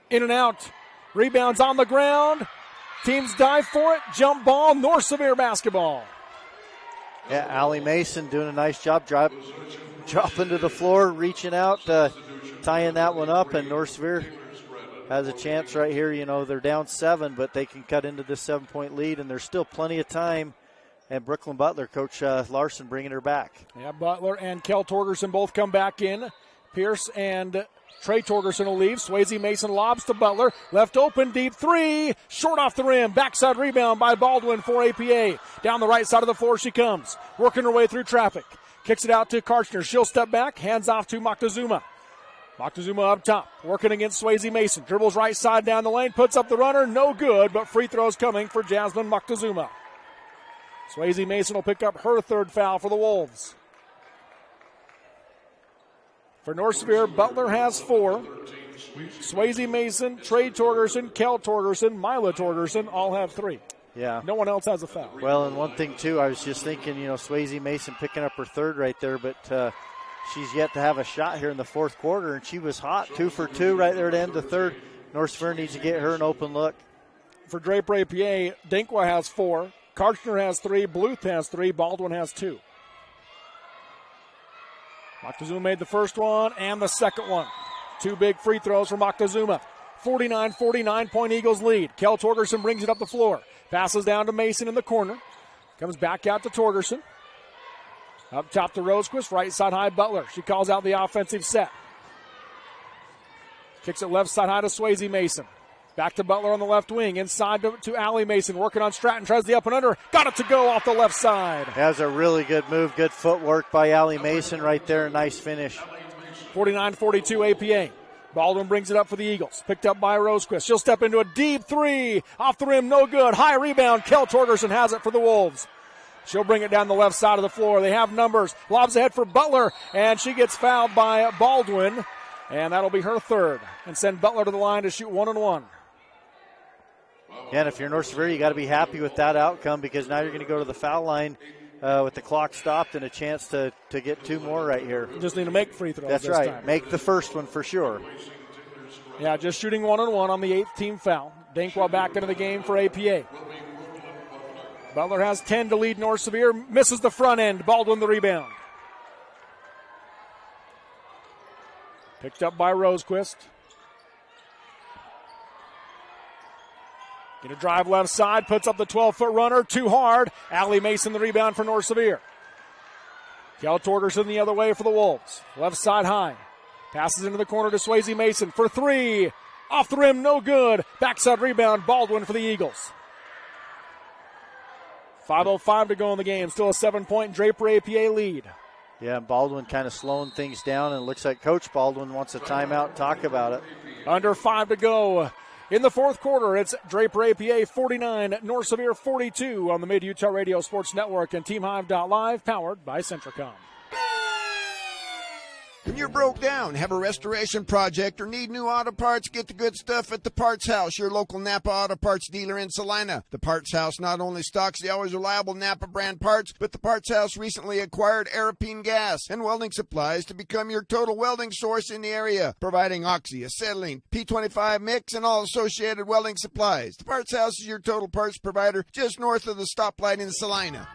In and out. Rebounds on the ground. Teams dive for it. Jump ball. North Sevier basketball. Yeah, Allie Mason doing a nice job dropping to the floor, reaching out, tying that one up, and North Sevier has a chance right here. They're down 7, but they can cut into this 7-point lead, and there's still plenty of time. And Brooklyn Butler, Coach Larson, bringing her back. Yeah, Butler and Kel Torgerson both come back in. Pierce and Trey Torgerson will leave. Swayze Mason lobs to Butler. Left open, deep three. Short off the rim. Backside rebound by Baldwin for APA. Down the right side of the floor she comes. Working her way through traffic. Kicks it out to Karchner. She'll step back. Hands off to Moctezuma. Moctezuma up top. Working against Swayze Mason. Dribbles right side down the lane. Puts up the runner. No good, but free throws coming for Jasmine Moctezuma. Swayze Mason will pick up her third foul for the Wolves. For North Sevier, Butler has 4. Swayze Mason, Trey Torgerson, Kel Torgerson, Mila Torgerson all have 3. Yeah. No one else has a foul. Well, and one thing, too, I was just thinking, Swayze Mason picking up her third right there, but she's yet to have a shot here in the fourth quarter, and she was hot, 2 for 2 right there to end the third. North Sevier needs to get her an open look. For Draper APA, Denkwa has 4. Karchner has 3. Bluth has 3. Baldwin has 2. Moctezuma made the first one and the second one. 2 big free throws for Moctezuma. 49-49 point Eagles lead. Kel Torgerson brings it up the floor. Passes down to Mason in the corner. Comes back out to Torgerson. Up top to Rosequist. Right side high Butler. She calls out the offensive set. Kicks it left side high to Swayze Mason. Back to Butler on the left wing. Inside to Allie Mason. Working on Stratton. Tries the up and under. Got it to go off the left side. That was a really good move. Good footwork by Allie Mason right there. Nice finish. 49-42 APA. Baldwin brings it up for the Eagles. Picked up by Rosequist. She'll step into a deep three. Off the rim, no good. High rebound. Kel Torgerson has it for the Wolves. She'll bring it down the left side of the floor. They have numbers. Lobs ahead for Butler, and she gets fouled by Baldwin. And that'll be her third. And send Butler to the line to shoot 1-1. Yeah, and if you're North Sevier, you got to be happy with that outcome because now you're going to go to the foul line with the clock stopped and a chance to get 2 more right here. You just need to make free throws. That's this right. time. Make the first one for sure. Yeah, just shooting 1-1 on the 8th team foul. Dankwell back into the game for APA. Butler has 10 to lead North Sevier. Misses the front end. Baldwin the rebound. Picked up by Rosequist. Going to drive left side. Puts up the 12-foot runner. Too hard. Allie Mason the rebound for North Sevier. Kel Torgerson the other way for the Wolves. Left side high. Passes into the corner to Swayze Mason for 3. Off the rim, no good. Backside rebound, Baldwin for the Eagles. 5:05 to go in the game. Still a 7-point Draper APA lead. Yeah, Baldwin kind of slowing things down, and it looks like Coach Baldwin wants a timeout. Talk about it. Under 5 to go in the fourth quarter. It's Draper APA 49, North Sevier 42 on the Mid-Utah Radio Sports Network and TeamHive.live, powered by Centricom. When you're broke down, have a restoration project, or need new auto parts, get the good stuff at the Parts House, your local Napa Auto Parts dealer in Salina. The Parts House not only stocks the always reliable Napa brand parts, but the Parts House recently acquired Arapine Gas and welding supplies to become your total welding source in the area, providing oxy, acetylene, P25 mix, and all associated welding supplies. The Parts House is your total parts provider just north of the stoplight in Salina.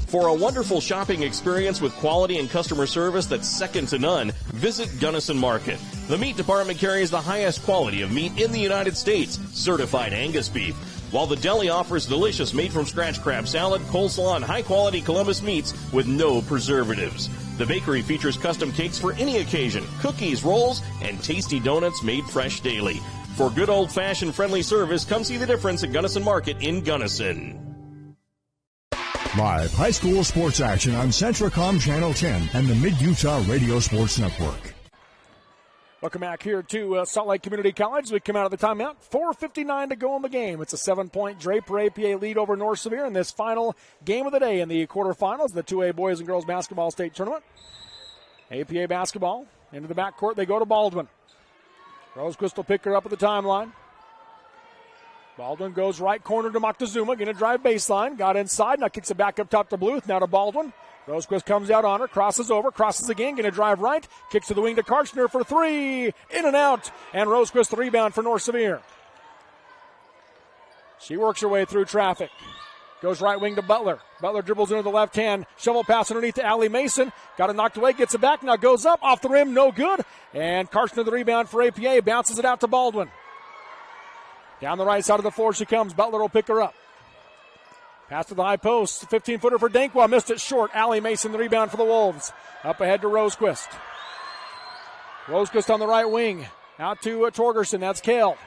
For a wonderful shopping experience with quality and customer service that's second to none, visit Gunnison Market. The meat department carries the highest quality of meat in the United States, certified Angus beef, while the deli offers delicious made-from-scratch crab salad, coleslaw, and high-quality Columbus meats with no preservatives. The bakery features custom cakes for any occasion, cookies, rolls, and tasty donuts made fresh daily. For good old-fashioned friendly service, come see the difference at Gunnison Market in Gunnison. Live high school sports action on Centricom Channel 10 and the Mid-Utah Radio Sports Network. Welcome back here to Salt Lake Community College. We come out of the timeout. 4:59 to go in the game. It's a 7-point Draper APA lead over North Sevier in this final game of the day in the quarterfinals of the 2A boys and girls basketball state tournament. APA basketball into the backcourt. They go to Baldwin. Rosequist will pick her up at the timeline. Baldwin goes right corner to Moctezuma. Going to drive baseline. Got inside. Now kicks it back up top to Bluth. Now to Baldwin. Rosequist comes out on her. Crosses over. Crosses again. Going to drive right. Kicks to the wing to Karchner for 3. In and out. And Rosequist the rebound for North Sevier. She works her way through traffic. Goes right wing to Butler. Butler dribbles into the left hand. Shovel pass underneath to Allie Mason. Got it knocked away. Gets it back. Now goes up. Off the rim. No good. And Karchner the rebound for APA. Bounces it out to Baldwin. Down the right side of the floor she comes. Butler will pick her up. Pass to the high post. 15-footer for Dankwell. Missed it short. Allie Mason the rebound for the Wolves. Up ahead to Rosequist. Rosequist on the right wing. Out to Torgerson. That's Kale.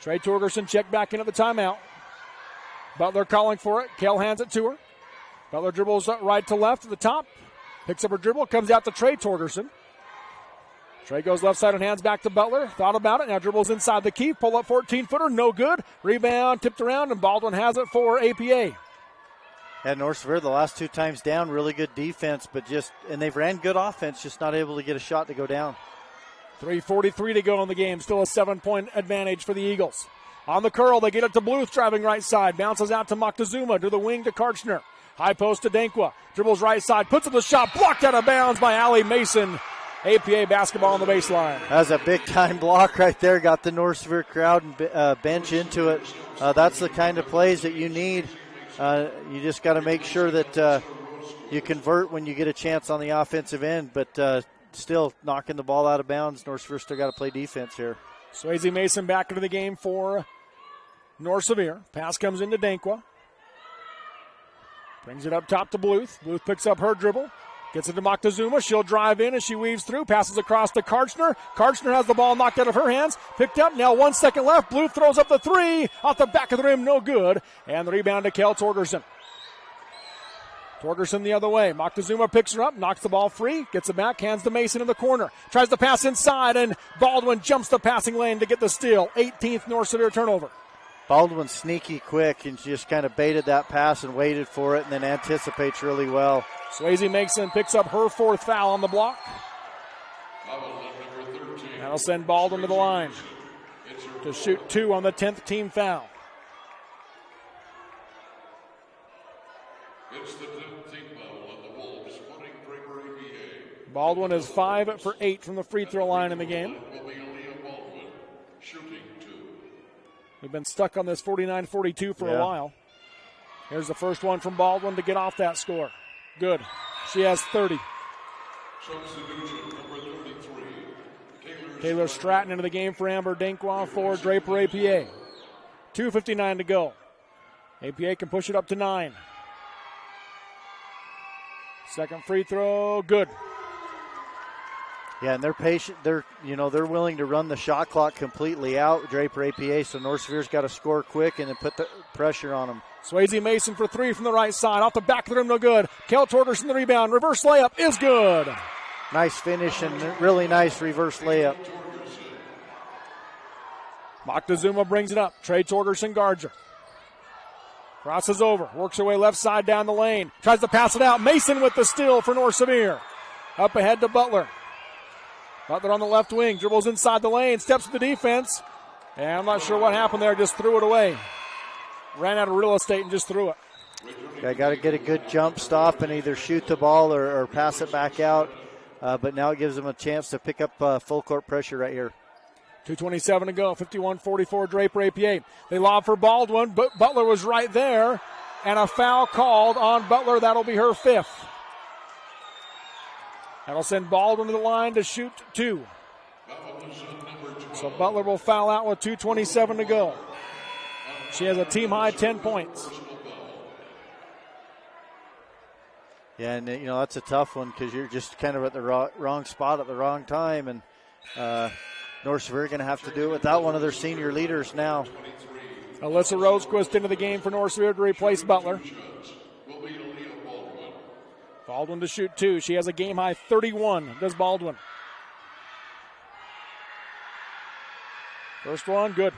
Trey Torgerson checked back into the timeout. Butler calling for it. Kale hands it to her. Butler dribbles right to left at the top. Picks up her dribble. Comes out to Trey Torgerson. Trey goes left side and hands back to Butler. Thought about it. Now dribbles inside the key. Pull up 14-footer. No good. Rebound tipped around, and Baldwin has it for APA. And North Sevier the last 2 times down, really good defense, and they've ran good offense, just not able to get a shot to go down. 3:43 to go in the game. Still a 7-point advantage for the Eagles. On the curl, they get it to Bluth, driving right side. Bounces out to Moctezuma, to the wing to Karchner. High post to Dankwa. Dribbles right side, puts up the shot, blocked out of bounds by Allie Mason. APA basketball on the baseline. That was a big-time block right there. Got the North Sevier crowd and bench into it. That's the kind of plays that you need You just got to make sure that you convert when you get a chance on the offensive end, but still knocking the ball out of bounds. North Sevier still got to play defense here. Swayze Mason back into the game for North Sevier. Pass comes into Dankwa. Brings it up top to Bluth. Bluth picks up her dribble. Gets it to Moctezuma. She'll drive in as she weaves through. Passes across to Karchner. Karchner has the ball knocked out of her hands. Picked up. Now 1 second left. Bluth throws up the three. Off the back of the rim. No good. And the rebound to Kel Torgerson. Torgerson the other way. Moctezuma picks her up. Knocks the ball free. Gets it back. Hands to Mason in the corner. Tries to pass inside. And Baldwin jumps the passing lane to get the steal. 18th North Sevier turnover. Baldwin sneaky quick and just kind of baited that pass and waited for it and then anticipates really well. Swayze Mason picks up her fourth foul on the block. That'll send Baldwin to the line to shoot 2 on the 10th team foul. It's the 10th team foul on the Wolves, putting Draper APA. Baldwin is 5 for 8 from the free throw line in the game. We've been stuck on this 49-42 for a while. Here's the first one from Baldwin to get off that score. Good. She has 30. Substitution number 33. Taylor Stratton into the game for Amber Dankwa for Draper APA. 2:59 to go. APA can push it up to 9. Second free throw, good. Yeah, and they're patient. They're willing to run the shot clock completely out, Draper APA, so North Sevier's got to score quick and then put the pressure on them. Swayze Mason for 3 from the right side. Off the back of the rim, no good. Kel Torgerson the rebound. Reverse layup is good. Nice finish and really nice reverse layup. Moctezuma brings it up. Trey Torgerson guards her. Crosses over. Works her way left side down the lane. Tries to pass it out. Mason with the steal for North Sevier. Up ahead to Butler. Butler on the left wing. Dribbles inside the lane. Steps to the defense. And I'm not sure what happened there. Just threw it away. Ran out of real estate and just threw it. Yeah, got to get a good jump stop and either shoot the ball or pass it back out. But now it gives them a chance to pick up full court pressure right here. 2:27 to go. 51-44 Draper APA. They lob for Baldwin, but Butler was right there. And a foul called on Butler. That'll be her 5th. That'll send Baldwin to the line to shoot 2. So Butler will foul out with 2:27 to go. She has a team-high 10 points. Yeah, and that's a tough one because you're just kind of at the wrong spot at the wrong time. And North Sevier going to have to do it without one of their senior leaders now. Alyssa Rosequist into the game for North Sevier to replace Butler. Baldwin to shoot 2. She has a game-high 31, does Baldwin. First one, good.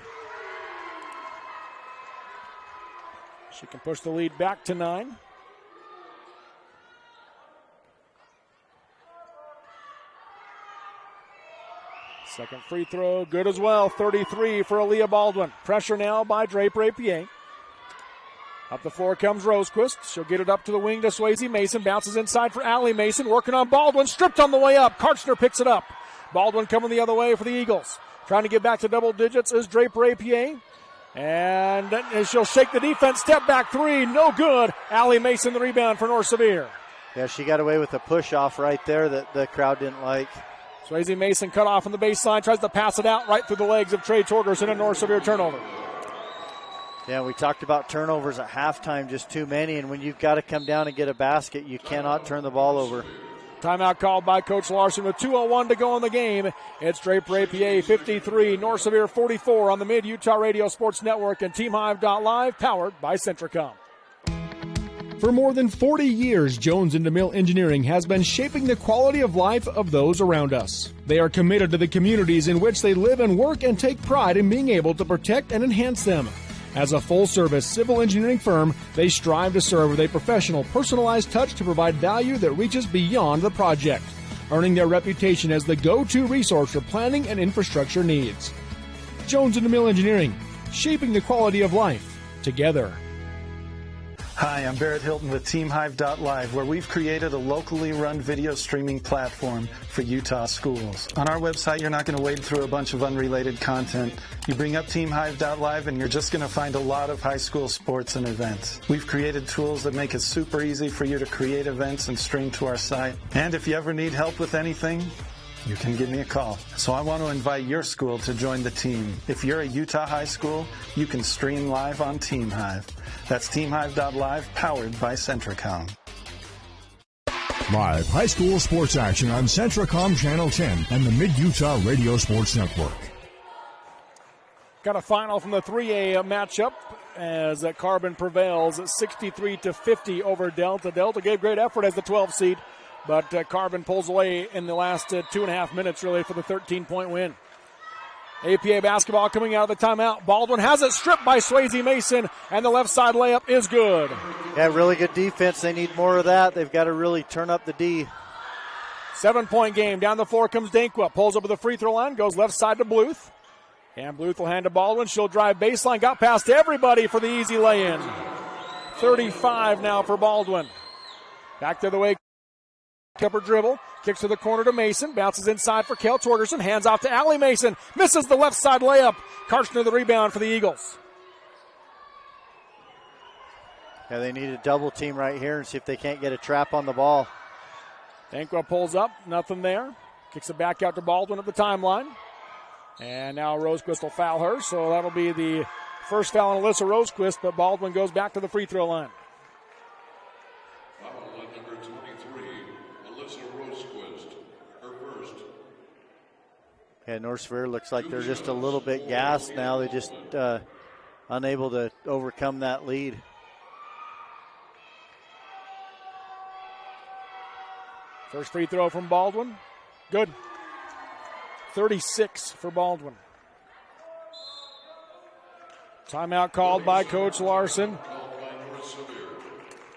She can push the lead back to 9. Second free throw, good as well. 33 for Aaliyah Baldwin. Pressure now by Draper APA. Up the floor comes Rosequist. She'll get it up to the wing to Swayze Mason. Bounces inside for Allie Mason. Working on Baldwin. Stripped on the way up. Karchner picks it up. Baldwin coming the other way for the Eagles. Trying to get back to double digits is Draper APA. And she'll shake the defense. Step back 3. No good. Allie Mason the rebound for North Sevier. Yeah, she got away with a push-off right there that the crowd didn't like. Swayze Mason cut off on the baseline. Tries to pass it out right through the legs of Trey Torgerson. A North Sevier turnover. Yeah, we talked about turnovers at halftime, just too many. And when you've got to come down and get a basket, you cannot turn the ball over. Timeout called by Coach Larson with 2:01 to go in the game. It's Draper APA 53, North Sevier 44 on the Mid-Utah Radio Sports Network and TeamHive.live, powered by Centricom. For more than 40 years, Jones & DeMille Engineering has been shaping the quality of life of those around us. They are committed to the communities in which they live and work and take pride in being able to protect and enhance them. As a full-service civil engineering firm, they strive to serve with a professional, personalized touch to provide value that reaches beyond the project, earning their reputation as the go-to resource for planning and infrastructure needs. Jones & DeMille Engineering, shaping the quality of life together. Hi, I'm Barrett Hilton with TeamHive.live, where we've created a locally run video streaming platform for Utah schools. On our website, you're not going to wade through a bunch of unrelated content. You bring up TeamHive.live and you're just going to find a lot of high school sports and events. We've created tools that make it super easy for you to create events and stream to our site. And if you ever need help with anything, you can give me a call. So I want to invite your school to join the team. If you're a Utah high school, you can stream live on TeamHive. That's TeamHive.live, powered by Centricom. Live high school sports action on Centricom Channel 10 and the Mid-Utah Radio Sports Network. Got a final from the 3A matchup as Carbon prevails 63-50 over Delta. Delta gave great effort as the 12 seed, but Carbon pulls away in the last 2.5 minutes really for the 13-point win. APA basketball coming out of the timeout. Baldwin has it stripped by Swayze Mason, and the left side layup is good. Yeah, really good defense. They need more of that. They've got to really turn up the D. 7-point game. Down the floor comes Dankwa. Pulls over the free throw line, goes left side to Bluth. And Bluth will hand to Baldwin. She'll drive baseline. Got past everybody for the easy lay-in. 35 now for Baldwin. Back the other way. Up her dribble. Kicks to the corner to Mason. Bounces inside for Kel Torgerson. Hands off to Allie Mason. Misses the left side layup. Karchner the rebound for the Eagles. Yeah, they need a double team right here and see if they can't get a trap on the ball. Dankwa pulls up. Nothing there. Kicks it back out to Baldwin at the timeline. And now Rosequist will foul her. So that'll be the first foul on Alyssa Rosequist, but Baldwin goes back to the free throw line. Yeah, North Sevier looks like they're just a little bit gassed now. They just unable to overcome that lead. First free throw from Baldwin. Good. 36 for Baldwin. Timeout called by Coach Larson.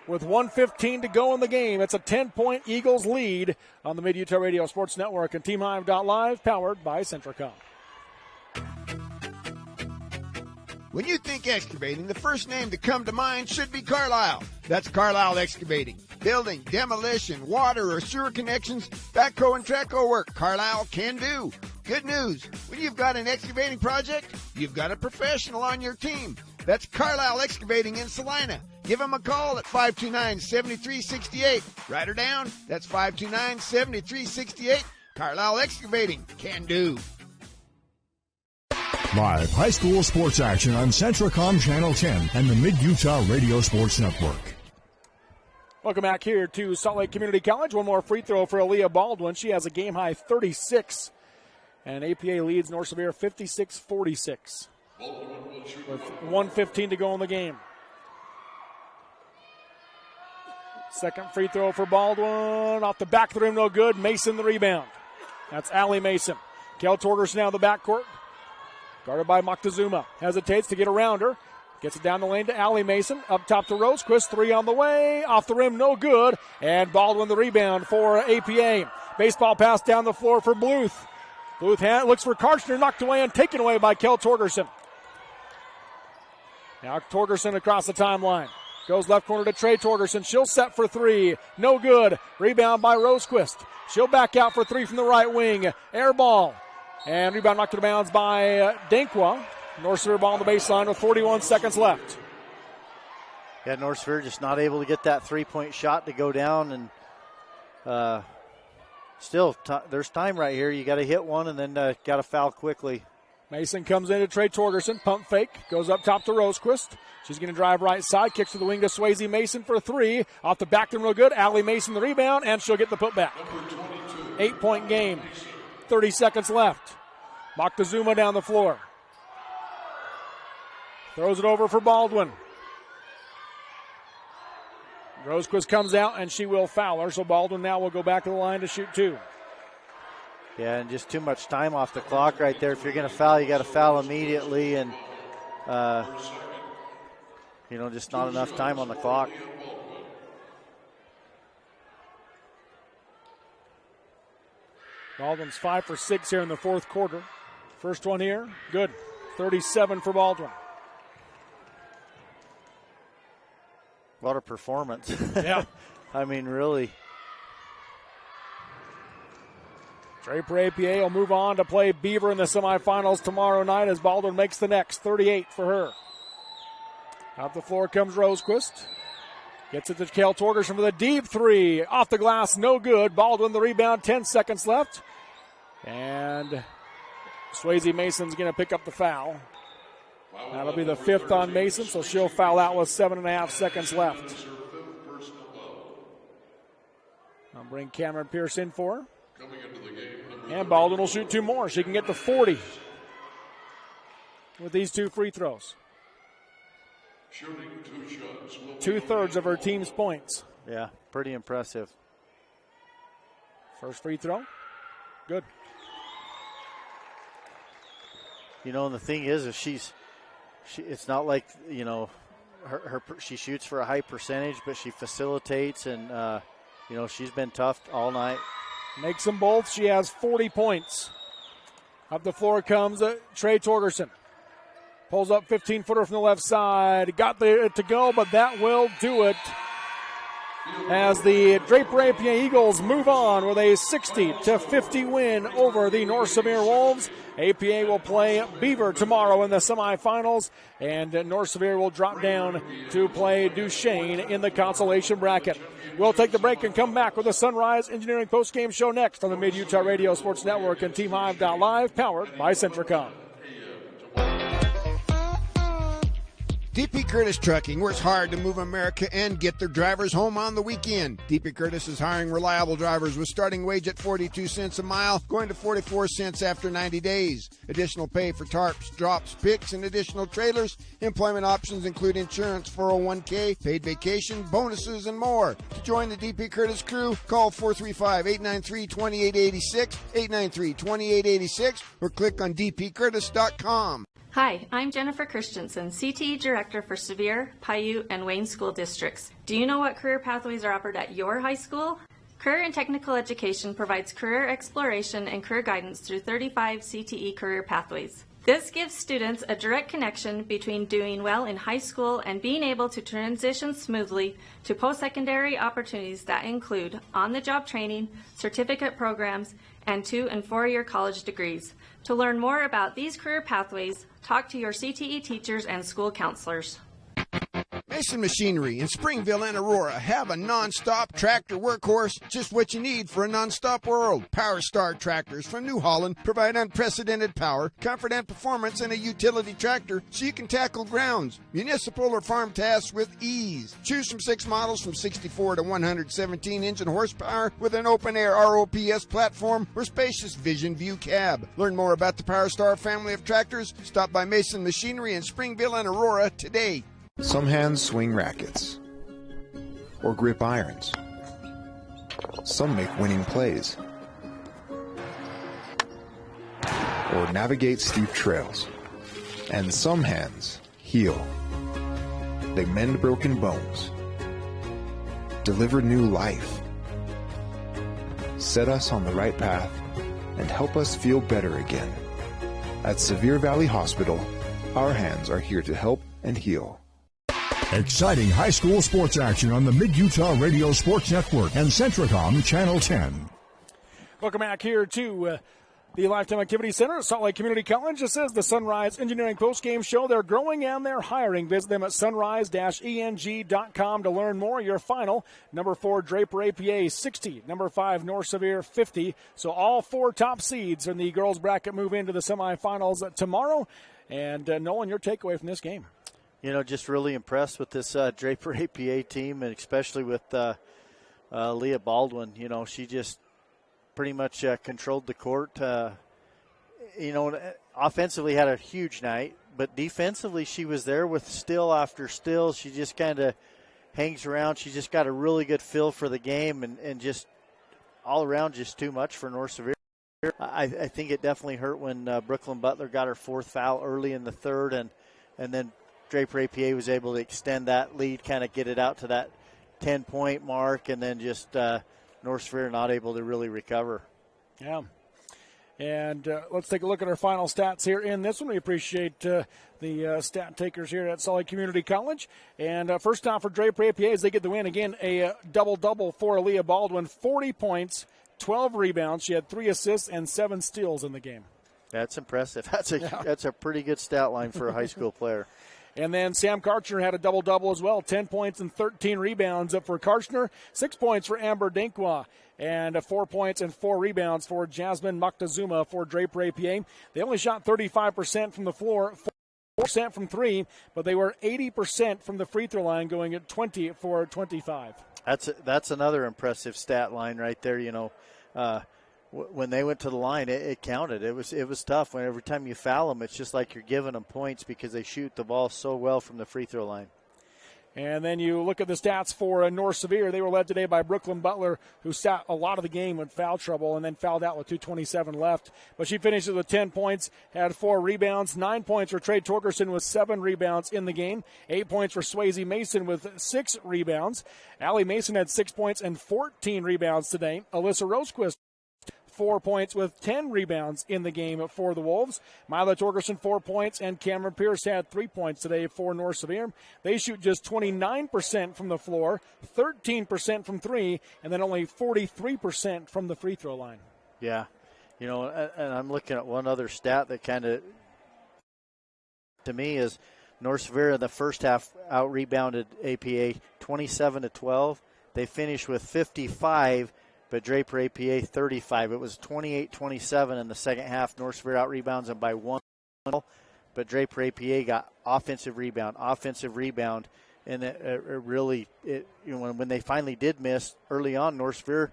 With 1:15 to go in the game, it's a 10-point Eagles lead on the Mid-Utah Radio Sports Network and TeamHive.live, powered by Centricom. When you think excavating, the first name to come to mind should be Carlisle. That's Carlisle Excavating. Building, demolition, water or sewer connections, backhoe and trackhoe work, Carlisle can do. Good news, when you've got an excavating project, you've got a professional on your team. That's Carlisle Excavating in Salina. Give them a call at 529-7368. Write her down. That's 529-7368. Carlisle Excavating can do. Live high school sports action on Centricom Channel 10 and the Mid-Utah Radio Sports Network. Welcome back here to Salt Lake Community College. One more free throw for Aaliyah Baldwin. She has a game-high 36. And APA leads North Sevier 56-46. With 1:15 to go in the game. Second free throw for Baldwin. Off the back of the rim, no good. Mason the rebound. That's Allie Mason. Kel Torgerson now in the backcourt. Guarded by Moctezuma. Hesitates to get around her. Gets it down the lane to Allie Mason. Up top to Rosequist. Three on the way. Off the rim, no good. And Baldwin the rebound for APA. Baseball pass down the floor for Bluth. Bluth looks for Karchner. Knocked away and taken away by Kel Torgerson. Now Torgerson across the timeline. Goes left corner to Trey Torgerson. She'll set for three. No good. Rebound by Rosequist. She'll back out for three from the right wing. Air ball. And rebound knocked out of bounds by Dankwa. North Sevier ball on the baseline with 41 seconds left. Yeah, North Sevier just not able to get that three-point shot to go down. And still, there's time right here. You got to hit one and then got to foul quickly. Mason comes in to Trey Torgerson. Pump fake. Goes up top to Rosequist. She's going to drive right side. Kicks to the wing to Swayze Mason for three. Off the back to real good. Allie Mason the rebound, and she'll get the putback. 8-point game. 30 seconds left. Moctezuma down the floor. Throws it over for Baldwin. Rosequist comes out, and she will foul her. So Baldwin now will go back to the line to shoot two. Yeah, and just too much time off the clock right there. If you're going to foul, you got to foul immediately, and just not enough time on the clock. Baldwin's 5 for 6 here in the fourth quarter. First one here, good. 37 for Baldwin. What a performance. Yeah. I mean, really. Draper APA will move on to play Beaver in the semifinals tomorrow night as Baldwin makes the next. 38 for her. Out the floor comes Rosequist. Gets it to Kale Torgerson for the deep three. Off the glass, no good. Baldwin the rebound, 10 seconds left. And Swayze Mason's going to pick up the foul. That'll be the 5th on Mason, so she'll foul out with 7.5 seconds left. I'll bring Cameron Pierce in for her. And Baldwin will shoot 2 more. She can get to 40 with these 2 free throws. 2/3 of her team's points. Yeah, pretty impressive. First free throw. Good. You know, and the thing is, it's not like, you know, she shoots for a high percentage, but she facilitates, and you know, she's been tough all night. Makes them both. She has 40 points. Up the floor comes Trey Torgerson. Pulls up 15-footer from the left side. Got it to go, but that will do it. As the Draper APA Eagles move on with a 60-50 win over the North Sevier Wolves. APA will play Beaver tomorrow in the semifinals, and North Sevier will drop down to play Duchesne in the consolation bracket. We'll take the break and come back with the Sunrise Engineering postgame show next on the Mid-Utah Radio Sports Network and TeamHive.live, powered by Centricom. DP Curtis Trucking works hard to move America and get their drivers home on the weekend. DP Curtis is hiring reliable drivers with starting wage at 42 cents a mile, going to 44 cents after 90 days. Additional pay for tarps, drops, picks, and additional trailers. Employment options include insurance, 401k, paid vacation, bonuses, and more. To join the DP Curtis crew, call 435-893-2886, 893-2886, or click on dpcurtis.com. Hi, I'm Jennifer Christensen, CTE Director for Sevier, Paiute, and Wayne School Districts. Do you know what career pathways are offered at your high school? Career and Technical Education provides career exploration and career guidance through 35 CTE career pathways. This gives students a direct connection between doing well in high school and being able to transition smoothly to post-secondary opportunities that include on-the-job training, certificate programs, and 2- and 4-year college degrees. To learn more about these career pathways, talk to your CTE teachers and school counselors. Mason Machinery in Springville and Aurora have a non-stop tractor workhorse, just what you need for a non-stop world. Power Star tractors from New Holland provide unprecedented power, comfort, and performance in a utility tractor so you can tackle grounds, municipal, or farm tasks with ease. Choose from 6 models from 64 to 117 engine horsepower with an open-air ROPS platform or spacious Vision View cab. Learn more about the Power Star family of tractors. Stop by Mason Machinery in Springville and Aurora today. Some hands swing rackets or grip irons. Some make winning plays or navigate steep trails. And some hands heal. They mend broken bones, deliver new life, set us on the right path, and help us feel better again. At Sevier Valley Hospital, our hands are here to help and heal. Exciting high school sports action on the Mid-Utah Radio Sports Network and Centricom Channel 10. Welcome back here to the Lifetime Activity Center at Salt Lake Community College. This is the Sunrise Engineering postgame show. They're growing and they're hiring. Visit them at sunrise-eng.com to learn more. Your final, number 4 Draper APA 60, number 5 North Sevier 50. So all 4 top seeds in the girls bracket move into the semifinals tomorrow. And Nolan, your takeaway from this game? You know, just really impressed with this Draper APA team, and especially with Leah Baldwin. You know, she just pretty much controlled the court. You know, offensively had a huge night, but defensively she was there with steal after steal. She just kind of hangs around. She just got a really good feel for the game, and just all around just too much for North Sevier. I think it definitely hurt when Brooklyn Butler got her 4th foul early in the 3rd, and then Draper APA was able to extend that lead, kind of get it out to that 10-point mark, and then just North Sevier not able to really recover. Yeah. And let's take a look at our final stats here in this one. We appreciate the stat takers here at Sully Community College. And first off for Draper APA as they get the win. Again, a double-double for Aaliyah Baldwin. 40 points, 12 rebounds. She had 3 assists and 7 steals in the game. That's impressive. That's a pretty good stat line for a high school player. And then Sam Karchner had a double-double as well, 10 points and 13 rebounds for Karchner, 6 points for Amber Dinkwa, and 4 points and 4 rebounds for Jasmine Moctezuma for Draper APA. They only shot 35% from the floor, 4% from 3, but they were 80% from the free throw line, going at 20 for 25. That's another impressive stat line right there. When they went to the line, it counted. It was tough. When every time you foul them, it's just like you're giving them points because they shoot the ball so well from the free throw line. And then you look at the stats for North Sevier. They were led today by Brooklyn Butler, who sat a lot of the game with foul trouble and then fouled out with 2:27 left. But she finishes with 10 points, had 4 rebounds, 9 points for Trey Torgerson with 7 rebounds in the game, 8 points for Swayze Mason with 6 rebounds. Allie Mason had 6 points and 14 rebounds today. Alyssa Rosequist, 4 points with 10 rebounds in the game for the Wolves. Mila Torgerson, 4 points, and Cameron Pierce had 3 points today for North Sevier. They shoot just 29% from the floor, 13% from 3, and then only 43% from the free throw line. Yeah. And I'm looking at one other stat that kind of, to me, is North Sevier in the first half out-rebounded APA 27-12. They finished with 55, but Draper APA 35. It was 28-27 in the second half. North Sevier out-rebounds them by 1. But Draper APA got offensive rebound, and it really, when they finally did miss early on, North Sevier,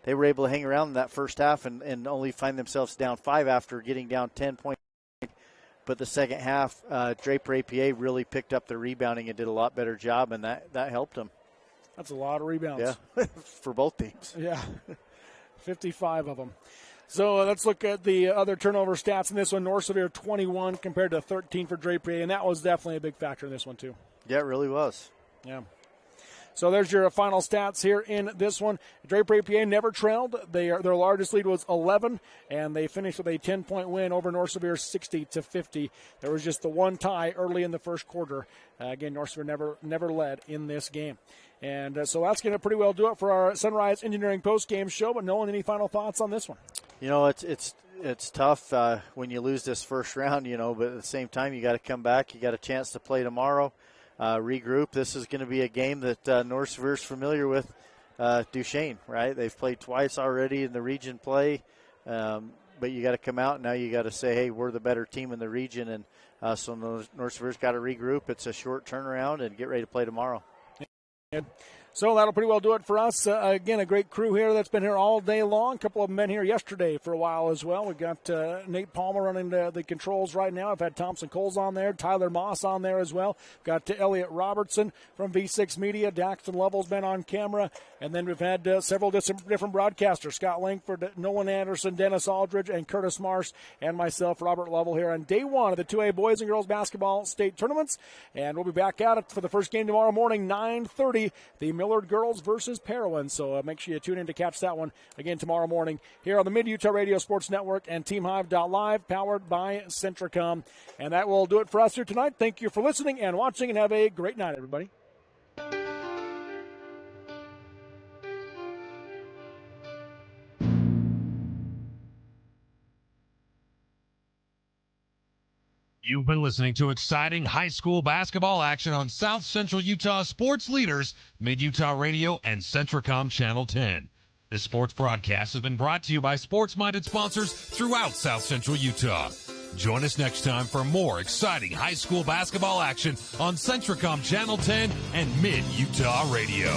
they were able to hang around in that first half and only find themselves down 5 after getting down 10 points. But the second half, Draper APA really picked up the rebounding and did a lot better job, and that helped them. That's a lot of rebounds. Yeah, for both teams. Yeah, 55 of them. So let's look at the other turnover stats in this one. North Sevier 21 compared to 13 for Draper, and that was definitely a big factor in this one too. Yeah, it really was. Yeah. So there's your final stats here in this one. Draper APA never trailed. Their largest lead was 11, and they finished with a 10-point win over North Sevier 60-50. There was just the one tie early in the first quarter. Again, North Sevier never led in this game. And so that's going to pretty well do it for our Sunrise Engineering post-game show. But Nolan, any final thoughts on this one? It's tough when you lose this first round, but at the same time, you got to come back. You got a chance to play tomorrow. Regroup. This is going to be a game that North Sevier is familiar with. Duchesne, right? They've played twice already in the region play, but you got to come out and now you got to say, hey, we're the better team in the region, and so North Sevier's got to regroup. It's a short turnaround and get ready to play tomorrow. So that'll pretty well do it for us. Again, a great crew here that's been here all day long. A couple of them been here yesterday for a while as well. We've got Nate Palmer running the controls right now. I've had Thompson Coles on there, Tyler Moss on there as well. Got Elliot Robertson from V6 Media. Daxton Lovell's been on camera. And then we've had several different broadcasters. Scott Langford, Nolan Anderson, Dennis Aldridge, and Curtis Marsh, and myself, Robert Lovell, here on day one of the 2A boys and girls basketball state tournaments. And we'll be back at it for the first game tomorrow morning, 9:30. The Millard girls versus Parowan. So make sure you tune in to catch that one again tomorrow morning here on the Mid-Utah Radio Sports Network and TeamHive.live, powered by Centricom. And that will do it for us here tonight. Thank you for listening and watching, and have a great night, everybody. You've been listening to exciting high school basketball action on South Central Utah sports leaders, Mid-Utah Radio and Centricom Channel 10. This sports broadcast has been brought to you by sports-minded sponsors throughout South Central Utah. Join us next time for more exciting high school basketball action on Centricom Channel 10 and Mid-Utah Radio.